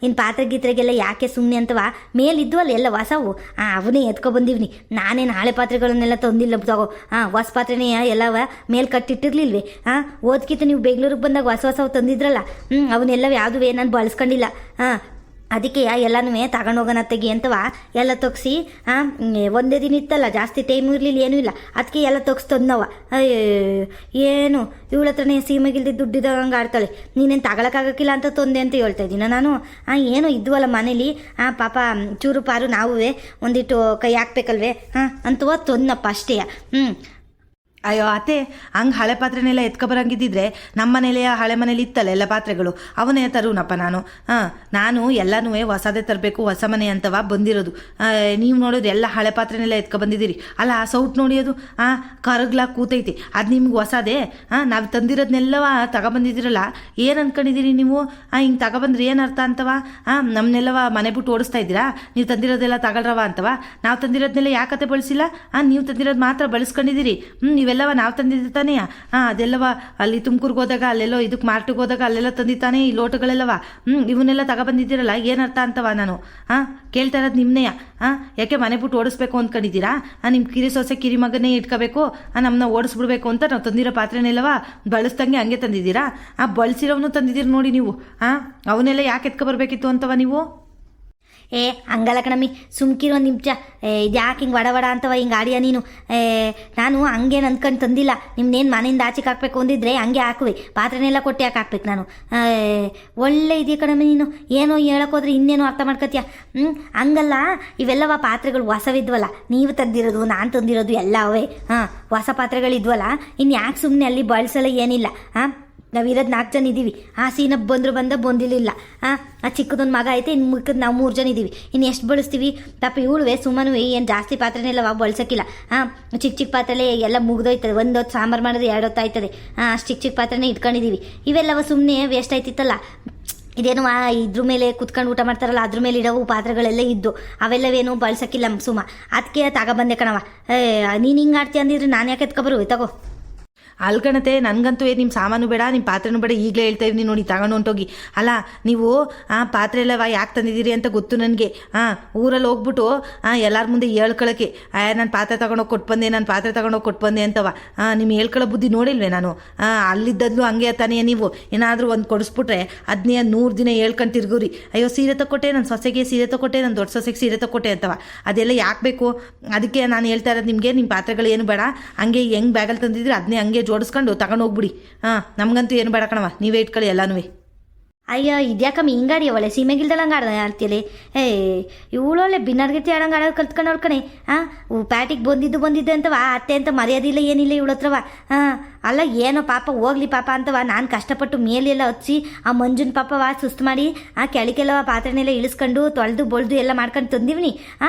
ಇನ್ನು ಪಾತ್ರೆ ಗೀತ್ರೆಗೆಲ್ಲ ಯಾಕೆ ಸುಮ್ಮನೆ ಅಂತವ, ಮೇಲಿದ್ವಲ್ಲ ಎಲ್ಲ ಹೊಸವು, ಅವನ್ನೇ ಎತ್ಕೊಬಂದಿವ್ನಿ. ನಾನೇನು ಹಳೆ ಪಾತ್ರೆಗಳನ್ನೆಲ್ಲ ತಂದಿಲ್ಲ ತಗೋ. ಹೊಸ ಪಾತ್ರೆನೇ ಎಲ್ಲವ ಮೇಲ್ ಕಟ್ಟಿಟ್ಟಿರ್ಲಿಲ್ವೇ? ಓದ್ಕಿತ್ತು ನೀವು ಬೆಂಗಳೂರಿಗೆ ಬಂದಾಗ ಹೊಸ ತಂದಿದ್ರಲ್ಲ, ಅವನ್ನೆಲ್ಲ ಯಾವುದುವೇ ನಾನು ಬಳಸ್ಕೊಂಡಿಲ್ಲ. ಅದಕ್ಕೆ ಎಲ್ಲನೂ ತಗೊಂಡೋಗೋಣ ತೆಗಿ ಅಂತವ ಎಲ್ಲ ತೊಗ್ಸಿ. ಒಂದೇ ದಿನ ಇತ್ತಲ್ಲ, ಜಾಸ್ತಿ ಟೈಮ್ ಇರಲಿಲ್ಲ, ಏನೂ ಇಲ್ಲ, ಅದಕ್ಕೆ ಎಲ್ಲ ತೊಗ್ಸಿ ತಂದವ. ಏನು ಇವಳ ಹತ್ರನೇ ಸೀಮೆಗಿಲ್ದಿ ದುಡ್ಡಿದಾಗ ಹಂಗೆ ಆಡ್ತಾಳೆ. ನೀನೇನು ತಗೊಳಕ್ಕಾಗಕ್ಕಿಲ್ಲ ಅಂತ ತಂದೆ ಅಂತ ಹೇಳ್ತಾ ಇದ್ದೀನ ನಾನು. ಏನೋ ಇದ್ವಲ್ಲ ಮನೇಲಿ, ಪಾಪ ಚೂರು ಪಾರು ನಾವುವೇ ಒಂದಿಟ್ಟು ಕೈ ಹಾಕ್ಬೇಕಲ್ವೇ ಅಂತವ ತಂದಪ್ಪ ಅಷ್ಟೇ. ಅಯ್ಯೋ ಅತ್ತೆ, ಹಂಗೆ ಹಳೆ ಪಾತ್ರೆನೆಲ್ಲ ಎತ್ಕೊಬರಂಗಿದ್ದಿದ್ರೆ ನಮ್ಮ ಮನೇಲೆ ಹಳೆ ಮನೇಲಿ ಇತ್ತಲ್ಲ ಎಲ್ಲ ಪಾತ್ರೆಗಳು, ಅವನ್ನೇ ತರುನಪ್ಪ ನಾನು. ನಾನು ಎಲ್ಲನೂ ಹೊಸದೇ ತರಬೇಕು, ಹೊಸ ಮನೆ ಅಂತವ ಬಂದಿರೋದು. ನೀವು ನೋಡಿದ್ರೆ ಎಲ್ಲ ಹಳೆ ಪಾತ್ರೆನೆಲ್ಲ ಎತ್ಕೊಬಂದಿದ್ದೀರಿ ಅಲ್ಲ. ಆ ಸೌಟ್ ನೋಡಿ ಅದು ಕರಗ್ಲಾಗ ಕೂತೈತಿ, ಅದು ನಿಮ್ಗೆ ಹೊಸದೇ? ನಾವು ತಂದಿರೋದನ್ನೆಲ್ಲವ ತಗೊಬಂದಿದ್ದೀರಲ್ಲ, ಏನು ಅಂದ್ಕೊಂಡಿದ್ದೀರಿ ನೀವು? ಹಿಂಗೆ ತಗೊಬಂದ್ರೆ ಏನು ಅರ್ಥ ಅಂತವ? ನಮ್ಮನ್ನೆಲ್ಲವ ಮನೆ ಬಿಟ್ಟು ಓಡಿಸ್ತಾ ಇದ್ದೀರಾ? ನೀವು ತಂದಿರೋದೆಲ್ಲ ತಗೊಳ್ರವ ಅಂತವ. ನಾವು ತಂದಿರೋದನ್ನೆಲ್ಲ ಯಾಕತ್ತೆ ಬಳಸಿಲ್ಲ? ನೀವು ತಂದಿರೋದು ಮಾತ್ರ ಬಳಸ್ಕೊಂಡಿದ್ದೀರಿ. ಇವೆಲ್ಲವ ನಾವು ತಂದಿದ್ದ ತಾನೇ ಅದೆಲ್ಲವ ಅಲ್ಲಿ ತುಮಕೂರ್ಗೆ ಹೋದಾಗ ಅಲ್ಲೆಲ್ಲೋ ಇದಕ್ಕೆ ಮಾರ್ಟಿಗೆ ಹೋದಾಗ ಅಲ್ಲೆಲ್ಲ ತಂದಿದ್ದಾನೆ ಈ ಲೋಟಗಳೆಲ್ಲವ ಇವನ್ನೆಲ್ಲ ತಗೊಬಂದಿದ್ದೀರಲ್ಲ ಏನರ್ಥ ಅಂತವ ನಾನು ಕೇಳ್ತಾ ಇರೋದು ನಿಮ್ಮನೆಯ ಯಾಕೆ ಮನೆ ಬಿಟ್ಟು ಓಡಿಸ್ಬೇಕು ಅಂದ್ಕೊಂಡಿದ್ದೀರಾ ನಿಮ್ಮ ಕಿರಿ ಸೊಸೆ ಕಿರಿ ಮಗನೇ ಇಟ್ಕೋಬೇಕು ನಮ್ಮನ್ನ ಓಡಿಸ್ಬಿಡ್ಬೇಕು ಅಂತ ನಾವು ತಂದಿರೋ ಪಾತ್ರೆನೆಲ್ಲವ ಬಳಸ್ದಂಗೆ ಹಂಗೆ ತಂದಿದ್ದೀರಾ ಬಳಸಿರೋವನು ತಂದಿದ್ದೀರಿ ನೋಡಿ ನೀವು ಅವನ್ನೆಲ್ಲ ಯಾಕೆ ಎತ್ಕೊಬರ್ಬೇಕಿತ್ತು ಅಂತವ ನೀವು ಹಂಗಲ್ಲ ಕಣಮ್ಮಿ ಸುಮ್ಕಿರೋ ನಿಮಿಷ ಇದು ಯಾಕೆ ಹಿಂಗೆ ವಡ ಅಂತವ ಹಿಂಗೆ ಆಡಿಯ ನೀನು ನಾನು ಹಂಗೇನು ಅಂದ್ಕೊಂಡು ತಂದಿಲ್ಲ ನಿಮ್ನೇನು ಮನೆಯಿಂದ ಆಚೆಗೆ ಹಾಕ್ಬೇಕು ಅಂದಿದ್ರೆ ಹಂಗೆ ಹಾಕುವೆ ಪಾತ್ರೆನೆಲ್ಲ ಕೊಟ್ಟು ಯಾಕೆ ಹಾಕ್ಬೇಕು ನಾನು ಒಳ್ಳೆ ಇದೆಯಾ ಕಣಮ್ಮಿ ನೀನು ಏನೋ ಹೇಳೋಕೋದ್ರೆ ಇನ್ನೇನೋ ಅರ್ಥ ಮಾಡ್ಕೊತೀಯ ಹಂಗಲ್ಲ ಇವೆಲ್ಲವ ಪಾತ್ರೆಗಳು ಹೊಸವಿದ್ವಲ್ಲ ನೀವು ತಂದಿರೋದು ನಾನು ತಂದಿರೋದು ಎಲ್ಲ ಅವೇ ಹೊಸ ಪಾತ್ರೆಗಳಿದ್ವಲ್ಲ ಇನ್ನು ಯಾಕೆ ಸುಮ್ಮನೆ ಅಲ್ಲಿ ಬಳಸಲ್ಲ ಏನಿಲ್ಲ ನಾವಿರೋದು 4 ಜನ ಇದ್ದೀವಿ ಸೀನಪ್ಪ ಬಂದಿರಲಿಲ್ಲ ಆ ಚಿಕ್ಕದೊಂದು ಮಗ ಐತೆ ಇನ್ನು ಮಿಕ್ಕದ ನಾವು 3 ಜನ ಇದ್ದೀವಿ ಇನ್ನು ಎಷ್ಟು ಬಳಸ್ತೀವಿ ಪಾಪ ಇವಳುವೆ ಸುಮ್ಮನೆ ಏನು ಜಾಸ್ತಿ ಪಾತ್ರೆನೆಲ್ಲ ಬಳಸೋಕ್ಕಿಲ್ಲ ಚಿಕ್ಕ ಪಾತ್ರೆಲೆ ಎಲ್ಲ ಮುಗ್ದೋಯ್ತದೆ ಒಂದು ಹೊತ್ತು ಸಾಂಬಾರು ಮಾಡಿದ್ರೆ 2 ಹೊತ್ತು ಆಯ್ತದೆ ಅಷ್ಟು ಚಿಕ್ಕ ಪಾತ್ರೆನೇ ಇಟ್ಕೊಂಡಿದ್ದೀವಿ ಇವೆಲ್ಲವ ಸುಮ್ಮನೆ ವೇಸ್ಟ್ ಆಯ್ತಿತ್ತಲ್ಲ ಇದೇನು ಇದ್ರ ಮೇಲೆ ಕುತ್ಕೊಂಡು ಊಟ ಮಾಡ್ತಾರಲ್ಲ ಅದ್ರ ಮೇಲೆ ಇಡವು ಪಾತ್ರೆಗಳೆಲ್ಲ ಇದ್ದು ಅವೆಲ್ಲವೇನು ಬಳಸೋಕ್ಕಿಲ್ಲ ಸುಮ್ಮ ಅದಕ್ಕೆ ತಗೊಬಂದೆ ಕಣವ ನೀನು ಹಿಂಗೆ ಆಡ್ತೀಯ ಅಂದಿದ್ರೆ ನಾನು ಯಾಕೆ ಎತ್ಕೊಬರುವೆ ತಗೋ ಅಲ್ಕಣತೆ ನನಗಂತೂ ನಿಮ್ಮ ಸಾಮಾನು ಬೇಡ ನಿಮ್ಮ ಪಾತ್ರೆನೂ ಬೇಡ ಈಗಲೇ ಹೇಳ್ತಾ ಇದ್ದೀನಿ ನೋಡಿ ತಗೊಂಡು ಹೊಂಟೋಗಿ ಅಲ್ಲ ನೀವು ಪಾತ್ರೆ ಎಲ್ಲವ ಯಾಕೆ ತಂದಿದ್ದೀರಿ ಅಂತ ಗೊತ್ತು ನನಗೆ ಊರಲ್ಲಿ ಹೋಗ್ಬಿಟ್ಟು ಎಲ್ಲರ ಮುಂದೆ ಹೇಳ್ಕೊಳಕ್ಕೆ ನಾನು ಪಾತ್ರೆ ತಗೊಂಡೋಗಿ ಕೊಟ್ಟು ಬಂದೆ ಅಂತವ ನಿಮ್ಮ ಹೇಳ್ಕೊಳ್ಳೋ ಬುದ್ಧಿ ನೋಡಿಲ್ವೇ ನಾನು ಅಲ್ಲಿದ್ದದ್ಲು ಹಂಗೆ ತಾನೇ ನೀವು ಏನಾದರೂ ಒಂದು ಕೊಡಿಸ್ಬಿಟ್ರೆ ಅದನ್ನೇ 100 ದಿನ ಹೇಳ್ಕೊಂಡು ತಿರ್ಗೋರಿ ಅಯ್ಯೋ ಸೀರೆ ತಗೊಟ್ಟೆ ನನ್ನ ಸೊಸೆಗೆ ಸೀರೆ ತಗೊಟ್ಟೆ ನನ್ನ ದೊಡ್ಡ ಸೊಸೆಗೆ ಸೀರೆ ತಗೊಟ್ಟೆ ಅಂತವ ಅದೆಲ್ಲ ಯಾಕೆ ಬೇಕು ಅದಕ್ಕೆ ನಾನು ಹೇಳ್ತಾ ಇರೋದು ನಿಮಗೆ ನಿಮ್ಮ ಪಾತ್ರೆಗಳು ಏನು ಬೇಡ ಹಂಗೆ ಹೆಂಗೆ ಬ್ಯಾಗಲ್ಲಿ ತಂದಿದ್ರೆ ಅದನ್ನೇ ಹಂಗೆ ಜೋಡಿಸ್ಕೊಂಡು ತಗೊಂಡು ಹೋಗ್ಬಿಡಿ ನಮಗಂತೂ ಏನು ಬೇಡ ಕಣವ ನೀವೇ ಇಟ್ಕೊಳ್ಳಿ ಎಲ್ಲನೂ ಅಯ್ಯೋ ಇದ್ಯಾಕಮ್ಮ ಹಿಂಗಾಡಿ ಅವಳೆ ಸೀಮೆಗಿಲ್ದಳಂಗೆ ಆಡ್ತೀಲಿ ಇವಳೊಳ್ಳೆ ಬಿನ್ನರ್ಗತಿ ಆಡಂಗೆ ಆಡೋದು ಕಲ್ತ್ಕೊಂಡವಳು ಕಣೆ ಪ್ಯಾಟಿಗೆ ಬಂದಿದ್ದು ಅಂತವ ಅತ್ತೆ ಅಂತ ಮರ್ಯಾದಿಲ್ಲ ಏನಿಲ್ಲ ಇವಳ ಹತ್ರವ ಅಲ್ಲ ಏನೋ ಪಾಪ ಹೋಗ್ಲಿ ಪಾಪ ಅಂತವ ನಾನು ಕಷ್ಟಪಟ್ಟು ಮೇಲೆಲ್ಲ ಹಚ್ಚಿ ಆ ಮಂಜುನ ಪಾಪವ ಸುಸ್ತು ಮಾಡಿ ಕೆಳಗೆಲ್ಲವ ಪಾತ್ರೆನೆಲ್ಲ ಇಳಿಸ್ಕೊಂಡು ತೊಳೆದು ಬೊಳ್ದು ಎಲ್ಲ ಮಾಡ್ಕೊಂಡು ತಂದಿವ್ನಿ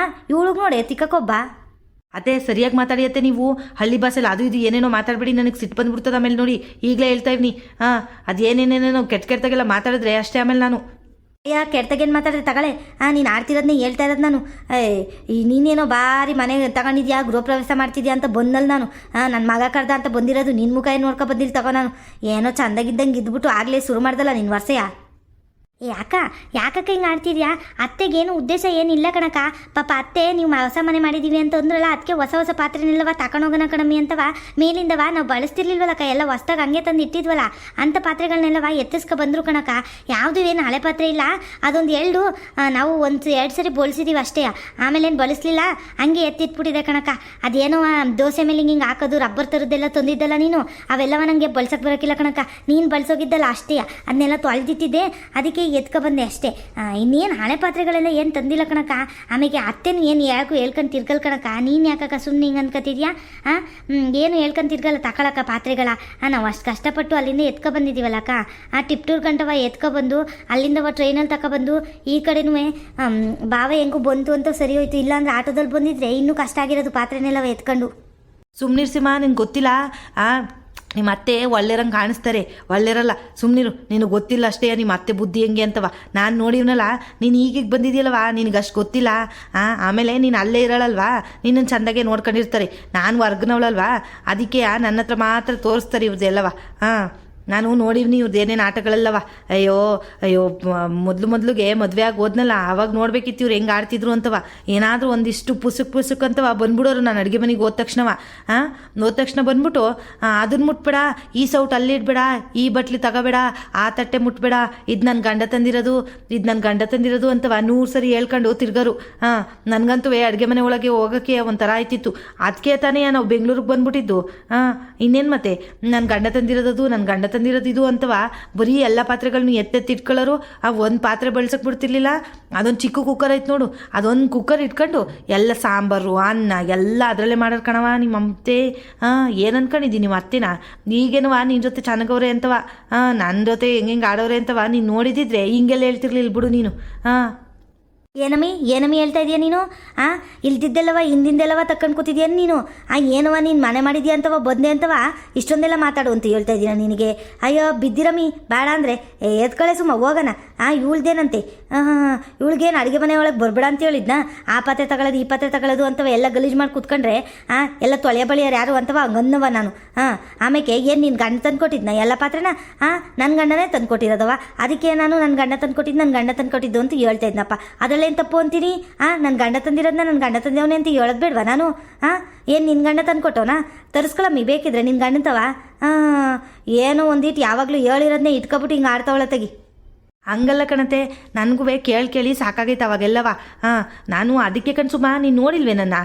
ಇವಳಿಗೆ ನೋಡಿ ತಿಕ್ಕೊಬ್ಬ ಅದೇ ಸರಿಯಾಗಿ ಮಾತಾಡಿಯತ್ತೆ ನೀವು ಹಳ್ಳಿ ಭಾಷೆಲಿ ಅದು ಇದು ಏನೇನೋ ಮಾತಾಡಬೇಡಿ ನನಗೆ ಸಿಟ್ಟು ಬಂದ್ಬಿಡ್ತದೆ ಆಮೇಲೆ ನೋಡಿ ಈಗಲೇ ಹೇಳ್ತಾ ಇವ್ನಿ ಅದೇನೇನೇನೇನೋ ಕೆಟ್ಟದಾಗೆಲ್ಲ ಮಾತಾಡಿದ್ರೆ ಅಷ್ಟೇ ಆಮೇಲೆ ನಾನು ಕೆಟ್ಟಗೇನು ಮಾತಾಡಿದ್ರೆ ತಗೊಳ್ಳೆ ನೀನು ಆಡ್ತಿರೋದನ್ನೇ ಹೇಳ್ತಾ ಇರೋದು ನಾನು ನೀನೇನೋ ಭಾರಿ ಮನೆ ತಗೊಂಡಿದ್ಯಾ ಗೃಹ ಪ್ರವೇಶ ಮಾಡ್ತಿದ್ಯಾ ಅಂತ ಬಂದಲ್ಲಿ ನಾನು ನನ್ನ ಮಗ ಕರ್ದ ಅಂತ ಬಂದಿರೋದು ನಿನ್ನ ಮುಖ ಏನು ನೋಡ್ಕೊ ಬಂದಿರಿ ತಗೋ ನಾನು ಏನೋ ಚಂದಾಗಿದ್ದಂಗೆ ಇದ್ಬಿಟ್ಟು ಆಗಲೇ ಶುರು ಮಾಡ್ದಲ್ಲ ನಿನ್ನ ವರ್ಷಯ ಯಾಕಕ್ಕ ಹಿಂಗೆ ಆಡ್ತಿದ್ಯಾ ಅತ್ತೆಗೇನು ಉದ್ದೇಶ ಏನಿಲ್ಲ ಕಣಕ್ಕ ಪಾಪ ಅತ್ತೆ ನೀವು ಹೊಸ ಮನೆ ಮಾಡಿದ್ದೀವಿ ಅಂತ ಅಂದ್ರಲ್ಲ ಅದಕ್ಕೆ ಹೊಸ ಪಾತ್ರೆನೆಲ್ಲವ ತಗೊಂಡೋಗೋಣ ಕಣಮ್ಮಿ ಅಂತವ ಮೇಲಿಂದವ ನಾವು ಬಳಸ್ತಿರ್ಲಿಲ್ವಲ್ಲಕ್ಕ ಎಲ್ಲ ಹೊಸ್ದಾಗ ಹಂಗೆ ತಂದು ಇಟ್ಟಿದ್ವಲ್ಲ ಅಂಥ ಪಾತ್ರೆಗಳನ್ನೆಲ್ಲವ ಎತ್ತಿಸ್ಕೊ ಬಂದರು ಕಣಕ್ಕ ಯಾವುದು ಏನು ಹಳೆ ಪಾತ್ರೆ ಇಲ್ಲ ಅದೊಂದು 2 ನಾವು 2 ಸರಿ ಬಳಸಿದ್ದೀವಿ ಅಷ್ಟೇ ಆಮೇಲೆ ಏನು ಬಳಸಲಿಲ್ಲ ಹಂಗೆ ಎತ್ತಿಟ್ಬಿಟ್ಟಿದೆ ಕಣಕ್ಕ ಅದೇನೋ ದೋಸೆ ಮೇಲೆ ಹಿಂಗೆ ಹಾಕೋದು ರಬ್ಬರ್ ಥರದ್ದೆಲ್ಲ ತಂದಿದ್ದಲ್ಲ ನೀನು ಅವೆಲ್ಲವ ನನಗೆ ಬಳಸಕ್ಕೆ ಬರೋಕ್ಕಿಲ್ಲ ಕಣಕ್ಕ ನೀನು ಬಳಸೋಗಿದ್ದಲ್ಲ ಅಷ್ಟೇ ಅದನ್ನೆಲ್ಲ ತೊಳೆದಿಟ್ಟಿದ್ದೆ ಅದಕ್ಕೆ ಎತ್ಕೊಬಂದೆ ಅಷ್ಟೇ ಇನ್ನೇನು ಹಳೆ ಪಾತ್ರೆಗಳೆಲ್ಲ ಏನು ತಂದಿಲ್ಲ ಕಣಕ್ಕ ಆಮೇಲೆ ಅತ್ತೆನೂ ಏನು ಹೇಳ್ಕೊಂಡು ತಿರ್ಗಲ್ ಕಣಕ್ಕ ನೀನು ಯಾಕಕ್ಕ ಸುಮ್ಮನೆ ಹಿಂಗೆ ಅನ್ಕೋತಿದ್ಯಾ ಏನು ಹೇಳ್ಕೊಂಡು ತಿರ್ಗಲ್ಲ ತಗೊಳಕ್ಕ ಪಾತ್ರೆಗಳ ನಾವು ಅಷ್ಟು ಕಷ್ಟಪಟ್ಟು ಅಲ್ಲಿಂದ ಎತ್ಕೊಬಂದಿದ್ದೀವಲ್ಲಕ್ಕ ಟಿಪ್ಟೂರ್ ಗಂಟವ ಎತ್ಕೊಬಂದು ಅಲ್ಲಿಂದ ಟ್ರೈನಲ್ಲಿ ತಗೊಬಂದು ಈ ಕಡೆನೂ ಬಾವ ಹೆಂಗೂ ಬಂತು ಅಂತ ಸರಿ ಹೋಯ್ತು ಇಲ್ಲಾಂದ್ರೆ ಆಟೋದಲ್ಲಿ ಬಂದಿದ್ರೆ ಇನ್ನೂ ಕಷ್ಟ ಆಗಿರೋದು ಪಾತ್ರೆನೆಲ್ಲವ ಎತ್ಕೊಂಡು ಸುಮ್ಮನಿರ್ಸಿಮ್ಮ ನಿಂಗೆ ಗೊತ್ತಿಲ್ಲ ನಿಮ್ಮ ಅತ್ತೆ ಒಳ್ಳೆರಂಗೆ ಕಾಣಿಸ್ತಾರೆ ಒಳ್ಳೆರಲ್ಲ ಸುಮ್ಮನಿರು ನಿನಗೆ ಗೊತ್ತಿಲ್ಲ ಅಷ್ಟೇ ನಿಮ್ಮ ಅತ್ತೆ ಬುದ್ಧಿ ಹೆಂಗೆ ಅಂತವ ನಾನು ನೋಡಿವ್ನಲ್ಲ ನೀನು ಈಗೀಗ ಬಂದಿದ್ದೀಯಲ್ವಾ ನಿನಗೆ ಅಷ್ಟು ಗೊತ್ತಿಲ್ಲ ಆಮೇಲೆ ನೀನು ಅಲ್ಲೇ ಇರೋಳಲ್ವಾ ನಿನ್ನನ್ನು ಚೆಂದಾಗೆ ನೋಡ್ಕೊಂಡಿರ್ತಾರೆ ನಾನು ವರ್ಗನವಳಲ್ವಾ ಅದಕ್ಕೆ ನನ್ನ ಹತ್ರ ಮಾತ್ರ ತೋರಿಸ್ತಾರೆ ಇವ್ರದ್ದೆಲ್ಲವ ನಾನು ನೋಡಿವ್ನಿ ಇವ್ರದ್ದು ಏನೇನು ಆಟಗಳೆಲ್ಲವ ಅಯ್ಯೋ ಮೊದಲಿಗೆ ಮದುವೆ ಆಗಿ ಹೋದ್ನಲ್ಲ ಆವಾಗ ನೋಡ್ಬೇಕಿತ್ತು ಇವ್ರು ಹೆಂಗೆ ಆಡ್ತಿದ್ರು ಅಂತವ ಏನಾದರೂ ಒಂದಿಷ್ಟು ಪುಸುಕ್ ಅಂತವ ಬಂದ್ಬಿಡೋರು ನಾನು ಅಡುಗೆ ಮನೆಗೆ ಹೋದ ತಕ್ಷಣ ಬಂದ್ಬಿಟ್ಟು ಅದನ್ನ ಮುಟ್ಬೇಡ ಈ ಸೌಟ್ ಅಲ್ಲಿ ಇಡಬೇಡ ಈ ಬಟ್ಲಿ ತಗೋಬೇಡ ಆ ತಟ್ಟೆ ಮುಟ್ಬೇಡ ಇದು ನನ್ನ ಗಂಡ ತಂದಿರೋದು ಅಂತವ 100 ಸರಿ ಹೇಳ್ಕೊಂಡು ತಿರ್ಗರು ನನಗಂತೂ ಅಡುಗೆ ಮನೆ ಒಳಗೆ ಹೋಗೋಕ್ಕೆ ಒಂಥರ ಆಯ್ತಿತ್ತು ಅದಕ್ಕೆ ತಾನೇ ನಾವು ಬೆಂಗಳೂರಿಗೆ ಬಂದ್ಬಿಟ್ಟಿದ್ದು ಇನ್ನೇನು ಮತ್ತೆ ನನ್ನ ಗಂಡ ತಂದಿರೋದು ಇದು ಅಂತವ ಬರೀ ಎಲ್ಲ ಪಾತ್ರೆಗಳನ್ನ ಎತ್ತೆತ್ತಿಟ್ಕೊಳ್ಳೋರು ಒಂದು ಪಾತ್ರೆ ಬಳಸಕ್ಕೆ ಬಿಡ್ತಿರ್ಲಿಲ್ಲ ಅದೊಂದು ಚಿಕ್ಕ ಕುಕ್ಕರ್ ಐತೆ ನೋಡು ಅದೊಂದು ಕುಕ್ಕರ್ ಇಟ್ಕೊಂಡು ಎಲ್ಲ ಸಾಂಬಾರು ಅನ್ನ ಎಲ್ಲ ಅದರಲ್ಲೇ ಮಾಡೋರು ಕಣವ ನಿಮ್ಮ ಅತ್ತೆ ಏನು ಅನ್ಕೊಂಡಿದ್ದೀನಿ ನಿಮ್ಮ ಅತ್ತೆನ ಈಗೇನವ ನಿನ್ನ ಜೊತೆ ಚೆನ್ನಾಗವ್ರೆ ಅಂತವ ನನ್ನ ಜೊತೆ ಹೆಂಗೆ ಆಡೋರೆ ಅಂತವ ನೀನು ನೋಡಿದಿದ್ರೆ ಹಿಂಗೆಲ್ಲ ಹೇಳ್ತಿರ್ಲಿಲ್ಲ ಬಿಡು ನೀನು ಏನಮ್ಮಿ ಹೇಳ್ತಾ ಇದೀಯ ನೀನು? ಇಲ್ದಿದ್ದೆಲ್ಲವ ಹಿಂದಿಂದೆಲ್ಲವ ತಕ್ಕೊಂಡು ಕೂತಿದ್ಯಾ ನೀನು? ಏನವ ನೀನು ಮನೆ ಮಾಡಿದ್ಯಾ ಅಂತವ ಬಂದೆ ಅಂತವ ಇಷ್ಟೊಂದೆಲ್ಲ ಮಾತಾಡು ಅಂತ ಹೇಳ್ತಾ ಇದ್ದೀನ ನಿನಗೆ? ಅಯ್ಯೋ ಬಿದ್ದಿರಮ್ಮಿ, ಬೇಡ ಅಂದರೆ ಎತ್ಕಳೆ ಸುಮ್ಮ ಹೋಗೋಣ. ಇವಳ್ದೇನಂತೆ ಇವಳಿಗೇನು ಅಡುಗೆ ಮನೆ ಒಳಗೆ ಬರಬೇಡ ಅಂತ ಹೇಳಿದ್ನ? ಆ ಪಾತ್ರೆ ತಗೊಳ್ಳೋದು ಈ ಪಾತ್ರೆ ತಗೊಳ್ಳೋದು ಅಂತವ ಎಲ್ಲ ಗಲೀಜು ಮಾಡಿ ಕೂತ್ಕೊಂಡ್ರೆ ಎಲ್ಲ ತೊಳೆಯ ಬಳಿಯಾರು ಯಾರು ಅಂತವ ಹಂಗನ್ನವ ನಾನು. ಆಮೇಲೆ ಏನು ನಿನ್ನ ಗಂಡ ತಂದು ಕೊಟ್ಟಿದ್ನ ಎಲ್ಲ ಪಾತ್ರೆನ? ನನ್ನ ಗಂಡನೇ ತಂದು ಕೊಟ್ಟಿರೋದವ. ಅದಕ್ಕೆ ನಾನು ನನ್ನ ಗಂಡ ತಂದು ಕೊಟ್ಟಿದ್ದು ನನ್ನ ಗಂಡ ತಂದು ಕೊಟ್ಟಿದ್ದು ಅಂತ ಹೇಳ್ತಾ ಇದ್ನಪ್ಪ. ಅದರಲ್ಲೇನು ತಪ್ಪು ಅಂತೀನಿ? ನನ್ನ ಗಂಡ ತಂದಿರೋದನ್ನ ನನ್ನ ಗಂಡ ತಂದವನೇ ಅಂತ ಹೇಳೋದು ಬೇಡವಾ ನಾನು? ಏನು ನಿನ್ನ ಗಂಡ ತಂದು ಕೊಟ್ಟವನ? ತರಿಸ್ಕೊಳಮ್ಮಿ ಬೇಕಿದ್ರೆ ನಿನ್ನ ಗಂಡಂತವ. ಏನೋ ಒಂದಿಟ್ಟು ಯಾವಾಗಲೂ ಹೇಳಿರೋದನ್ನೇ ಇಟ್ಕೊಬಿಟ್ಟು ಹಿಂಗೆ ಆಡ್ತಾವಳ ತೆಗಿ. ಹಂಗಲ್ಲ ಕಣತೆ, ನನಗೂ ಕೇಳಿ ಸಾಕಾಗೈತೆ ಅವಾಗೆಲ್ಲವ. ನಾನು ಅದಕ್ಕೆ ಸುಮ್ಮ ನೀನು ನೋಡಿಲ್ವೇ ನನ್ನ?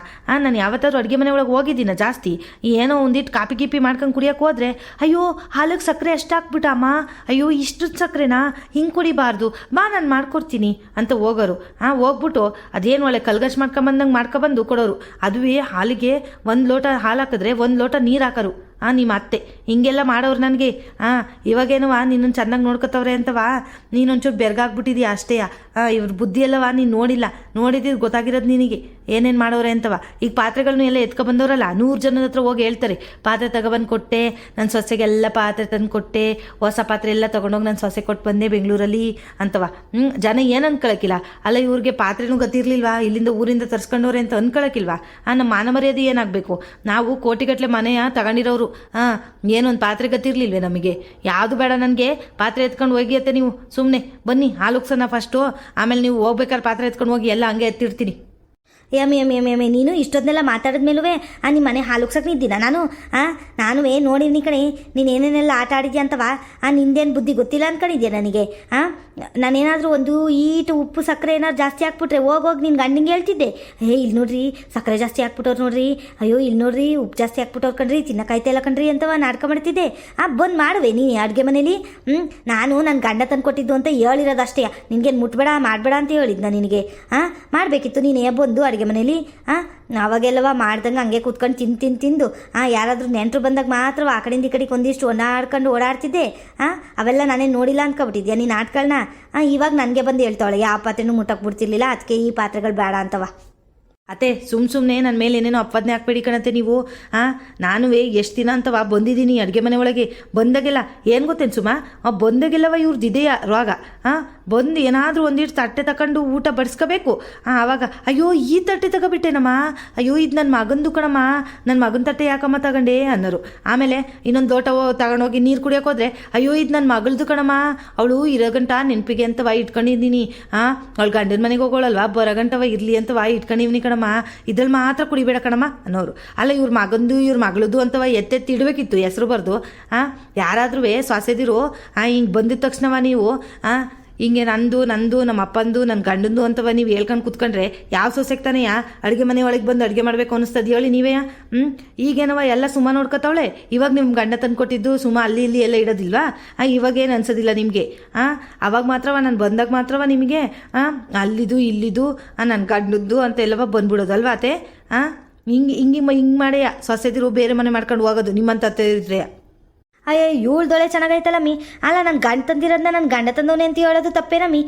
ನಾನು ಯಾವತ್ತಾದ್ರೂ ಅಡುಗೆ ಮನೆ ಒಳಗೆ ಹೋಗಿದ್ದೀನ ಜಾಸ್ತಿ? ಏನೋ ಒಂದಿಟ್ಟು ಕಾಪಿ ಗೀಪಿ ಮಾಡ್ಕೊಂಡು ಕುಡಿಯೋಕೆ ಹೋದ್ರೆ, ಅಯ್ಯೋ ಹಾಲಿಗೆ ಸಕ್ಕರೆ ಎಷ್ಟು ಹಾಕ್ಬಿಟ್ಟಮ್ಮ, ಅಯ್ಯೋ ಇಷ್ಟು ಸಕ್ಕರೆನಾ, ಹಿಂಗೆ ಕುಡಿಬಾರ್ದು, ಬಾ ನಾನು ಮಾಡ್ಕೊಡ್ತೀನಿ ಅಂತ ಹೋಗೋರು. ಹೋಗ್ಬಿಟ್ಟು ಅದೇನು ಒಳ್ಳೆ ಕಲ್ಗಚ್ಚು ಮಾಡ್ಕೊಂಬಂದಂಗೆ ಮಾಡ್ಕೊಬಂದು ಕೊಡೋರು. ಅದುವೇ ಹಾಲಿಗೆ 1 ಲೋಟ ಹಾಲು ಹಾಕಿದ್ರೆ 1 ಲೋಟ ನೀರು ಹಾಕೋರು. ನಿಮ್ಮ ಅತ್ತೆ ಹಿಂಗೆಲ್ಲ ಮಾಡೋರು ನನಗೆ. ಇವಾಗೇನವ ನಿನ್ನನ್ನು ಚೆನ್ನಾಗಿ ನೋಡ್ಕೊತವ್ರೆ ಅಂತವಾ ನೀನೊಂಚೂರು ಬೆರ್ಗಾಗ್ಬಿಟ್ಟಿದೀಯ ಅಷ್ಟೇ. ಇವ್ರ ಬುದ್ಧಿ ಎಲ್ಲವ ನೀನು ನೋಡಿದ್ದು ಗೊತ್ತಾಗಿರೋದು ನಿನಗೆ ಏನೇನು ಮಾಡೋರೆ ಅಂತವ. ಈಗ ಪಾತ್ರೆಗಳನ್ನೂ ಎಲ್ಲ ಎತ್ಕೊಬಂದವರಲ್ಲ 100 ಜನದ ಹತ್ರ ಹೋಗಿ ಹೇಳ್ತಾರೆ, ಪಾತ್ರೆ ತಗೊಬಂದು ಕೊಟ್ಟೆ, ನನ್ನ ಸೊಸೆಗೆಲ್ಲ ಪಾತ್ರೆ ತಂದು ಕೊಟ್ಟೆ, ಹೊಸ ಪಾತ್ರೆ ಎಲ್ಲ ತೊಗೊಂಡೋಗಿ ನನ್ನ ಸೊಸೆ ಕೊಟ್ಟು ಬಂದೆ ಬೆಂಗಳೂರಲ್ಲಿ ಅಂತವ. ಜನ ಏನು ಅನ್ಕೊಳಕ್ಕಿಲ್ಲ. ಅಲ್ಲ ಇವ್ರಿಗೆ ಪಾತ್ರೆನೂ ಗೊತ್ತಿರಲಿಲ್ವಾ, ಇಲ್ಲಿಂದ ಊರಿಂದ ತರಿಸ್ಕೊಂಡವ್ರೆ ಅಂತ ಅನ್ಕೊಳಕ್ಕಿಲ್ವಾ? ನಮ್ಮ ಮಾನ ಮರ್ಯಾದೆ ಏನಾಗಬೇಕು? ನಾವು ಕೋಟಿಗಟ್ಟಲೆ ಮನೆಯ ತಗೊಂಡಿರೋರು, ಏನೊಂದು ಪಾತ್ರೆ ಗೊತ್ತಿರಲಿಲ್ವೇ ನಮಗೆ? ಯಾವುದು ಬೇಡ ನನಗೆ, ಪಾತ್ರೆ ಎತ್ಕೊಂಡು ಹೋಗಿ ಅತ್ತೆ ನೀವು ಸುಮ್ಮನೆ ಬನ್ನಿ ಹಾಲುಕ್ಸೋಣ ಫಸ್ಟು, ಆಮೇಲೆ ನೀವು ಹೋಗ್ಬೇಕಾದ್ರೆ ಪಾತ್ರೆ ಎತ್ಕೊಂಡು ಹೋಗಿ ಎಲ್ಲ ಹಂಗೆ ಎತ್ತಿರ್ತೀನಿ. ಎಮ್ಮೆ ನೀನು ಇಷ್ಟೊಂದೆಲ್ಲ ಮಾತಾಡಿದ್ಮೇಲೂ ನಿಮ್ಮ ಮನೆ ಹಾಲುಕ್ಸಕ್ಕೆ ನಿದ್ದೀನ ನಾನು? ನೋಡಿವ್ನಿ ಕಣೆ, ನೀನು ಏನೇನೆಲ್ಲ ಆಟ ಆಡಿದ್ಯಾ ಅಂತವ. ನಿಂದೇನು ಬುದ್ಧಿ ಗೊತ್ತಿಲ್ಲ ಅನ್ಕೊಂಡಿದ್ಯಾ ನನಗೆ? ನಾನೇನಾದರೂ ಒಂದು ಈಟು ಉಪ್ಪು ಸಕ್ಕರೆ ಏನಾದ್ರು ಜಾಸ್ತಿ ಹಾಕ್ಬಿಟ್ರೆ ಹೋಗೋಗಿ ನಿನ್ನ ಗಂಡಿಗೆ ಹೇಳ್ತಿದ್ದೆ, ಇಲ್ಲಿ ನೋಡ್ರಿ ಸಕ್ಕರೆ ಜಾಸ್ತಿ ಹಾಕ್ಬಿಟ್ಟವ್ರು ನೋಡ್ರಿ, ಅಯ್ಯೋ ಇಲ್ಲಿ ನೋಡ್ರಿ ಉಪ್ಪು ಜಾಸ್ತಿ ಹಾಕ್ಬಿಟ್ಟವ್ರು ಕಣ್ರಿ, ತಿನ್ನಕಾಯ್ತಾ ಕಣ್ರಿ ಅಂತವ ನಾಟಕ ಮಾಡ್ತಿದ್ದೆ. ಬಂದು ಮಾಡುವೆ ನೀನು ಅಡುಗೆ ಮನೇಲಿ? ನಾನು ನನ್ನ ಗಂಡ ತಂದು ಕೊಟ್ಟಿದ್ದು ಅಂತ ಹೇಳಿರೋದು ಅಷ್ಟೇ, ನಿನಗೇನು ಮುಟ್ಬೇಡ ಮಾಡಬೇಡ ಅಂತ ಹೇಳಿದ್ನ ನಿನಗೆ? ಮಾಡಬೇಕಿತ್ತು ನೀನೇ ಬಂದು ಅಡುಗೆ ಮನೇಲಿ. ಅವಾಗೆಲ್ಲವ ಮಾಡ್ದಂಗೆ ಹಂಗೆ ಕೂತ್ಕೊಂಡು ತಿಂದು ಯಾರಾದರೂ ನೆಂಟರು ಬಂದಾಗ ಮಾತ್ರ ಆ ಕಡೆಯಿಂದ ಈ ಕಡೆಗೆ ಒಂದಿಷ್ಟು ಓಡಾಡ್ತಿದ್ದೆ. ಅವೆಲ್ಲ ನಾನೇನು ನೋಡಿಲ್ಲ ಅನ್ಕೊಬಿಟ್ಟಿದ್ಯಾ ನೀನು ಆಟ್ಗಳನ್ನ? ಇವಾಗ ನನಗೆ ಬಂದು ಹೇಳ್ತಾವಳೆ ಯಾವ ಪಾತ್ರೆನೂ ಮುಟ್ಟಕ್ಕೆ ಬಿಡ್ತಿರ್ಲಿಲ್ಲ, ಅದಕ್ಕೆ ಈ ಪಾತ್ರೆಗಳು ಬೇಡ ಅಂತವ. ಅತ್ತೆ ಸುಮ್ಮನೆ ನನ್ನ ಮೇಲೆ ಏನೇನೋ ಅಪ್ಪದನ್ನೇ ಹಾಕ್ಬೇಡಿ ಕಣತ್ತೆ ನೀವು. ನಾನು ಎಷ್ಟು ದಿನ ಅಂತವ ಬಂದಿದ್ದೀನಿ ಅಡುಗೆ ಮನೆ ಒಳಗೆ. ಬಂದಾಗೆಲ್ಲ ಏನು ಗೊತ್ತೇನು ಸುಮ್ಮ, ಬಂದಾಗೆಲ್ಲವ ಇವ್ರದ್ದು ಇದೆಯಾ ರೋಗ. ಬಂದು ಏನಾದರೂ ಒಂದಿಟ್ಟು ತಟ್ಟೆ ತಗೊಂಡು ಊಟ ಬಡಿಸ್ಕೋಬೇಕು. ಆವಾಗ ಅಯ್ಯೋ ಈ ತಟ್ಟೆ ತಗೋಬಿಟ್ಟೆನಮ್ಮ, ಅಯ್ಯೋ ಇದು ನನ್ನ ಮಗಂದು ಕಣಮ್ಮ, ನನ್ನ ಮಗನ ತಟ್ಟೆ ಯಾಕಮ್ಮ ತಗೊಂಡೆ ಅನ್ನೋರು. ಆಮೇಲೆ ಇನ್ನೊಂದು ಲೋಟ ತಗೊಂಡೋಗಿ ನೀರು ಕುಡಿಯೋಕೆ ಹೋದ್ರೆ, ಅಯ್ಯೋ ಇದು ನನ್ನ ಮಗಳದು ಕಣಮ್ಮ, ಅವಳು ಇರೋಗಂಟ ನೆನಪಿಗೆ ಅಂತವ ಇಟ್ಕೊಂಡಿದ್ದೀನಿ. ಅವಳು ಗಂಡನ ಮನೆಗೆ ಹೋಗೋಳಲ್ವಾ, ಬರೋಗಂಟವ ಇರಲಿ ಅಂತವ ಇಟ್ಕೊಂಡಿವ್ನಿ ಕಣಮ್ಮ, ಇದ್ರಲ್ಲಿ ಮಾತ್ರ ಕುಡಿಬೇಡ ಕಣಮ್ಮ ಅನ್ನೋರು. ಅಲ್ಲ ಇವ್ರ ಮಗಂದು ಇವ್ರ ಮಗಳದು ಅಂತವ ಎತ್ತೆತ್ತಿ ಇಡಬೇಕಿತ್ತು ಹೆಸರು ಬರ್ದು. ಯಾರಾದ್ರೂ ಸೊಸೆದಿರು ಹಿಂಗೆ ಬಂದಿದ ತಕ್ಷಣವ ನೀವು ಹಿಂಗೆ ನಂದು ನಮ್ಮ ಅಪ್ಪಂದು ನನ್ನ ಗಂಡಂದು ಅಂತವ ನೀವು ಹೇಳ್ಕೊಂಡು ಕುತ್ಕೊಂಡ್ರೆ ಯಾವ ಸೊಸೆಗೆ ತಾನೇ ಅಡುಗೆ ಮನೆ ಒಳಗೆ ಬಂದು ಅಡುಗೆ ಮಾಡಬೇಕು ಅನ್ನಿಸ್ತದೆ ಹೇಳಿ ನೀವೇ? ಈಗೇನವ ಎಲ್ಲ ಸುಮ್ಮ ನೋಡ್ಕೊತಾವಳೆ. ಇವಾಗ ನಿಮ್ಮ ಗಂಡ ತಂದು ಕೊಟ್ಟಿದ್ದು ಸುಮ್ಮ ಅಲ್ಲಿ ಇಲ್ಲಿ ಎಲ್ಲ ಇಡೋದಿಲ್ವಾ? ಇವಾಗೇನು ಅನ್ಸೋದಿಲ್ಲ ನಿಮಗೆ? ಅವಾಗ ಮಾತ್ರವ ನಾನು ಬಂದಾಗ ಮಾತ್ರವ ನಿಮಗೆ ಅಲ್ಲಿದು ಇಲ್ಲಿದು ನನ್ನ ಗಂಡದ್ದು ಅಂತ ಎಲ್ಲವ ಬಂದ್ಬಿಡೋದಲ್ವಾ ಅತ್ತೆ? ಹಿಂಗೆ ಮಾಡೇ ಸೊಸೆದಿರು ಬೇರೆ ಮನೆ ಮಾಡ್ಕೊಂಡು ಹೋಗೋದು ನಿಮ್ಮಂತ ಇದ್ರೆ. ಅಯ್ಯೋ ಇವಳ್ದೊಳೆ ಚೆನ್ನಾಗೈತಲ್ಲಮ್ಮಿ. ಅಲ್ಲ ನನ್ನ ಗಂಡ ತಂದಿರೋದನ್ನ ನನ್ನ ಗಂಡ ತಂದವನೇ ಅಂತ ಹೇಳೋದು ತಪ್ಪೇನಮ್ಮಿ?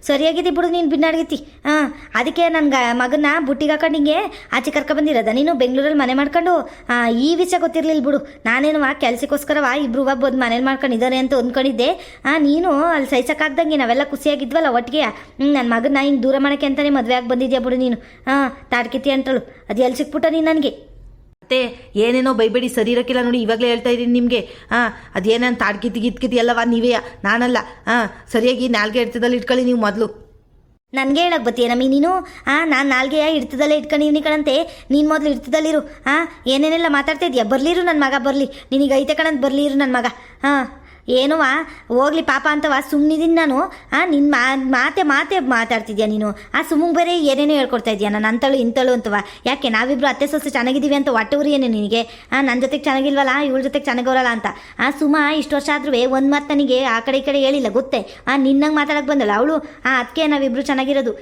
ಸರಿಯಾಗಿದೆ ಬಿಡು ನೀನು ಬಿನ್ನಾಡ್ಗೈತಿ. ಅದಕ್ಕೆ ನನ್ನ ಮಗನ ಬುಟ್ಟಿಗೆ ಹಾಕೊಂಡು ಹಿಂಗೆ ಆಚೆ ಕರ್ಕೊಬಂದಿರೋದ ನೀನು ಬೆಂಗಳೂರಲ್ಲಿ ಮನೆ ಮಾಡ್ಕೊಂಡು? ಈ ವಿಷಯ ಗೊತ್ತಿರಲಿಲ್ಲ ಬಿಡು. ನಾನೇನು ಕೆಲಸಕ್ಕೋಸ್ಕರವ ಇಬ್ರು ಬಂದು ಮನೇಲಿ ಮಾಡ್ಕೊಂಡಿದ್ದಾರೆ ಅಂತ ಅಂದ್ಕೊಂಡಿದ್ದೆ. ನೀನು ಅಲ್ಲಿ ಸಹಿಸಕ್ಕಾಗ್ದಂಗೆ ನಾವೆಲ್ಲ ಖುಷಿಯಾಗಿದ್ವಲ್ಲ ಒಟ್ಟಿಗೆ. ನನ್ನ ಮಗನ ಹಿಂಗೆ ದೂರ ಮಾಡೋಕ್ಕೆ ಅಂತಲೇ ಮದುವೆ ಆಗಿ ಬಂದಿದ್ಯಾ ಬಿಡು ನೀನು. ತಾಡ್ಕಿತಿ ಅಂತಳು ಅದು ಎಲ್ಲಿ ಸಿಕ್ಬಿಟ್ಟ ನೀನು ನನಗೆ? ಮತ್ತೆ ಏನೇನೋ ಬೈಬೇಡಿ, ಸರಿ ಇರೋಕ್ಕಿಲ್ಲ ನೋಡಿ, ಇವಾಗಲೇ ಹೇಳ್ತಾ ಇದ್ದೀನಿ ನಿಮಗೆ. ಅದೇನೇನು ತಾಡ್ಕಿತಿ ಎಲ್ಲವ ನೀವೇ, ನಾನಲ್ಲ. ಸರಿಯಾಗಿ ನಾಲ್ಗೆ ಇಡ್ತದಲ್ಲಿ ಇಟ್ಕೊಳ್ಳಿ ನೀವು ಮೊದಲು. ನನಗೆ ಹೇಳಕ್ಕೆ ಬತ್ತೀಯನಮ್ಮಿ ನೀನು? ನಾನು ನಾಲ್ಗೆ ಇಡ್ತದಲ್ಲೇ ಇಟ್ಕೊಂಡಿವ್ನಿ ಕಣಂತೆ, ನೀನು ಮೊದಲು ಇಡ್ತದಲ್ಲಿರು. ಏನೇನೆಲ್ಲ ಮಾತಾಡ್ತಾ ಇದೆಯಾ? ಬರಲಿರು ನನ್ನ ಮಗ ಬರಲಿ, ನಿನಗೆ ಐತೆ ಕಣಂತ ಬರಲಿರು ನನ್ನ ಮಗ. ಏನವ ಹೋಗ್ಲಿ ಪಾಪ ಅಂತವ ಸುಮ್ಮನಿದ್ದೀನಿ ನಾನು. ನಿನ್ನ ಮಾತೆ ಮಾತಾಡ್ತಿದ್ಯಾ ನೀನು? ಸುಮ್ಮಂಗೆ ಬೇರೆ ಏನೇನೋ ಹೇಳ್ಕೊಡ್ತಾ ಇದೆಯಾ ನಾನು ಅಂತಳು ಇಂತಳು ಅಂತವ. ಯಾಕೆ ನಾವಿಬ್ರು ಅತ್ತೆ ಸೊಸೆ ಚೆನ್ನಾಗಿದ್ದೀವಿ ಅಂತ ಹೊಟ್ಟೆವ್ರಿ ಏನೇ ನಿನಗೆ? ನನ್ನ ಜೊತೆಗೆ ಚೆನ್ನಾಗಿಲ್ವಲ್ಲ, ಇವಳ ಜೊತೆಗೆ ಚೆನ್ನಾಗವರಲ್ಲ ಅಂತ. ಸುಮ್ಮ ಇಷ್ಟು ವರ್ಷ ಆದ್ರೂ ಒಂದು ಮಾತು ನನಗೆ ಆ ಕಡೆ ಈ ಕಡೆ ಹೇಳಿಲ್ಲ ಗೊತ್ತೇ. ನಿನ್ನಂಗೆ ಮಾತಾಡಕ್ಕೆ ಬಂದಲ್ಲ ಅವಳು. ಅದಕ್ಕೆ ನಾವಿಬ್ರು ಚೆನ್ನಾಗಿರೋದು.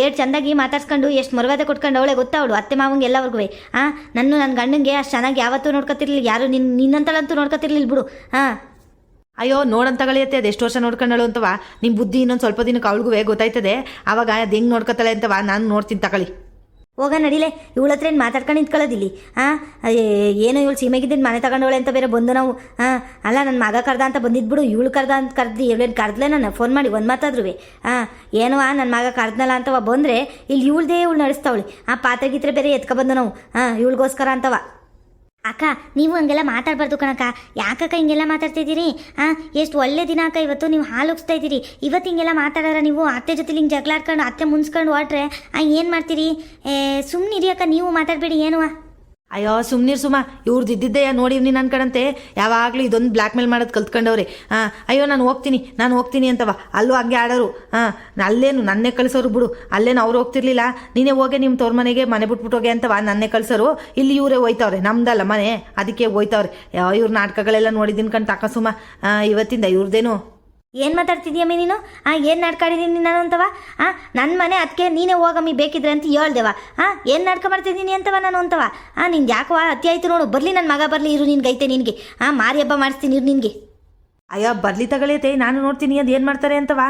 ಏಟ್ ಚೆಂದಾಗಿ ಮಾತಾಡ್ಸ್ಕೊಂಡು ಎಷ್ಟು ಮರ್ಯಾದೆ ಕೊಟ್ಕೊಂಡು ಅವಳೆ ಗೊತ್ತಾ ಅವಳು ಅತ್ತೆ ಮಾವಂಗೆ ಎಲ್ಲವ್ರಿಗೂ. ನನ್ನ ಗಂಡಂಗೆ ಅಷ್ಟು ಚೆನ್ನಾಗಿ ಯಾವತ್ತೂ ನೋಡ್ಕೊತಿರ್ಲಿಲ್ಲ ಯಾರು, ನಿನ್ನಂತಳಂತೂ ನೋಡ್ಕೊತಿರ್ಲಿಲ್ಲ ಬಿಡು. ಅಯ್ಯೋ ನೋಡಂತ ತಗೊಳಿಯತ್ತೆ ಅದು ಎಷ್ಟು ವರ್ಷ ನೋಡ್ಕೊಂಡಳು ಅಂತವ ನಿಮ್ಮ ಬುದ್ಧಿ ಇನ್ನೊಂದು ಸ್ವಲ್ಪ ದಿನಕ್ಕೆ ಅವಳಿಗೂ ಗೊತ್ತಾಯ್ತದೆ ಆವಾಗ ಅದು ಹೆಂಗೆ ನೋಡ್ಕೊತಾಳೆ ಅಂತವ ನಾನು ನೋಡ್ತೀನಿ ತಗೊಳ್ಳಿ. ಹೋಗ ನಡಿಲೆ, ಇವಳ ಹತ್ರ ಏನು ಮಾತಾಡ್ಕೊಂಡು ನಿಂತ್ಕೊಳ್ಳೋದಿಲ್ಲಿ. ಏನೋ ಇವಳು ಸೀಮೆಗಿದ್ದೀನಿ ಮನೆ ತಗೊಂಡವಳೆ ಅಂತ ಬೇರೆ ಬಂದು ನಾವು. ಅಲ್ಲ ನನ್ನ ಮಗ ಕರ್ದ ಅಂತ ಬಂದಿದ್ಬಿಡು, ಇವಳು ಕರ್ದ ಅಂತ ಕರ್ದು ಇವಳೇನು ಕರ್ದಲೇ ನಾನು ಫೋನ್ ಮಾಡಿ ಒಂದು ಮಾತಾದ್ರು ಏನೋ ನನ್ನ ಮಗ ಕರ್ದನಲ್ಲ ಅಂತವ ಬಂದರೆ ಇಲ್ಲಿ ಇವಳ್ದೇ ಇವಳು ನಡೆಸ್ತಾವಳಿ. ಪಾತ್ರೆ ಗೀತ್ರೆ ಬೇರೆ ಎತ್ಕೊಬಂದು ನಾವು ಇವಳಿಗೋಸ್ಕರ ಅಂತವ. ಅಕ್ಕ ನೀವು ಹಂಗೆಲ್ಲ ಮಾತಾಡಬಾರ್ದು ಕಣಕ್ಕ. ಯಾಕಕ್ಕ ಹಿಂಗೆಲ್ಲ ಮಾತಾಡ್ತಿದ್ದೀರಿ? ಎಷ್ಟು ಒಳ್ಳೆ ದಿನ ಅಕ್ಕ ಇವತ್ತು, ನೀವು ಹಾಲು ಉಗಿಸ್ತಾ ಇದ್ದೀರಿ. ಇವತ್ತು ಹಿಂಗೆಲ್ಲ ಮಾತಾಡೋರ ನೀವು ಅತ್ತೆ ಜೊತೆ ಹಿಂಗೆ ಜಗಳಾಡ್ಕೊಂಡು ಅತ್ತೆ ಮುನ್ಸ್ಕೊಂಡು ಹೊಟ್ರೆ ಏನು ಮಾಡ್ತೀರಿ? ಸುಮ್ಮನಿರಿ ಅಕ್ಕ, ನೀವು ಮಾತಾಡಬೇಡಿ ಏನುವ. ಅಯ್ಯೋ ಸುಮ್ನೀರ್ ಸುಮ, ಇವ್ರದ್ದು ಇದ್ದಿದ್ದೆ ನೋಡಿ ನೀನು ಅನ್ಕಡಂತೆ ಯಾವಾಗಲೂ ಇದೊಂದು ಬ್ಲ್ಯಾಕ್ ಮೇಲ್ ಮಾಡೋದು ಕಲ್ತ್ಕೊಂಡವ್ರೆ. ಅಯ್ಯೋ ನಾನು ಹೋಗ್ತೀನಿ ಅಂತವ. ಅಲ್ಲೂ ಹಂಗೆ ಆಡೋರು. ಅಲ್ಲೇನು ನನ್ನೇ ಕಳಿಸೋರು ಬಿಡು, ಅಲ್ಲೇನು ಅವ್ರು ಹೋಗ್ತಿರ್ಲಿಲ್ಲ. ನೀನೇ ಹೋಗಿ ನಿಮ್ಮ ತೋರ್ ಮನೆ ಬಿಟ್ಬಿಟ್ಟು ಹೋಗಿ ಅಂತವ ನನ್ನೇ ಕಳಿಸೋರು. ಇಲ್ಲಿ ಇವರೇ ಹೋಯ್ತವ್ರೆ, ನಮ್ದಲ್ಲ ಮನೆ, ಅದಕ್ಕೆ ಹೋಯ್ತವ್ರೆ. ಇವ್ರ ನಾಟಕಗಳೆಲ್ಲ ನೋಡಿದ್ದೀನಿ ಕಣ್ ತಕ ಸುಮ. ಇವತ್ತಿಂದ ಇವ್ರದ್ದೇನು ಏನು ಮಾತಾಡ್ತಿದ್ಯಮ್ಮಿ ನೀನು? ಏನು ನಾಡ್ಕಾಡಿದ್ದೀನಿ ನಾನು ಅಂತವ? ನನ್ನ ಮನೆ ಅದಕ್ಕೆ ನೀನೇ ಹೋಗಮ್ಮಿ ಬೇಕಿದ್ರೆ ಅಂತ ಹೇಳ್ದೇವ. ಏನು ನಾಟಕ ಮಾಡ್ತಿದ್ದೀನಿ ಅಂತವ ನಾನು ಅಂತವ? ನಿನ್ಗೆ ಯಾಕವ ಅತಿ ಆಯ್ತು ನೋಡು. ಬರಲಿ ನನ್ನ ಮಗ ಬರಲಿ, ಇರು ನಿನ್ಗೈತೆ ನಿನಗೆ. ಮಾರಿ ಹಬ್ಬ ಮಾಡಿಸ್ತೀನಿ ಇರು ನಿನಗೆ. ಅಯ್ಯೋ ಬರ್ಲಿ ತಗೊಳಿಯತ್ತೆ, ನಾನು ನೋಡ್ತೀನಿ ಅದು ಏನು ಮಾಡ್ತಾರೆ ಅಂತವ.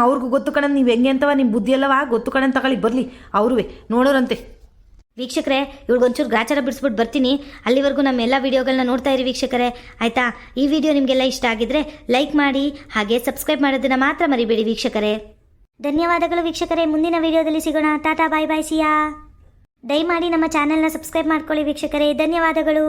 ಅವ್ರಿಗೂ ಗೊತ್ತು ಕಣ ನೀವು ಹೆಂಗೆ ಅಂತವ, ನಿಮ್ಮ ಬುದ್ಧಿ ಅಲ್ಲವ ಗೊತ್ತು ಕಣ ತಗೊಳ್ಳಿ. ಬರಲಿ ಅವ್ರೂ ನೋಡೋರಂತೆ. ವೀಕ್ಷಕರೇ, ಇವ್ಳಿಗೊಂಚೂರು ಗ್ರಾಚಾರ ಬಿಡಿಸ್ಬಿಟ್ಟು ಬರ್ತೀನಿ. ಅಲ್ಲಿವರೆಗೂ ನಮ್ಮ ಎಲ್ಲ ವೀಡಿಯೋಗಳನ್ನ ನೋಡ್ತಾ ಇರಿ ವೀಕ್ಷಕರೇ, ಆಯಿತಾ? ಈ ವಿಡಿಯೋ ನಿಮಗೆಲ್ಲ ಇಷ್ಟ ಆಗಿದ್ರೆ ಲೈಕ್ ಮಾಡಿ, ಹಾಗೆ ಸಬ್ಸ್ಕ್ರೈಬ್ ಮಾಡೋದನ್ನು ಮಾತ್ರ ಮರಿಬೇಡಿ ವೀಕ್ಷಕರೇ. ಧನ್ಯವಾದಗಳು ವೀಕ್ಷಕರೇ. ಮುಂದಿನ ವಿಡಿಯೋದಲ್ಲಿ ಸಿಗೋಣ. ಟಾಟಾ ಬಾಯ್ ಬಾಯ್ ಸಿಯಾ. ದಯಮಾಡಿ ನಮ್ಮ ಚಾನೆಲ್ನ ಸಬ್ಸ್ಕ್ರೈಬ್ ಮಾಡ್ಕೊಳ್ಳಿ ವೀಕ್ಷಕರೇ. ಧನ್ಯವಾದಗಳು.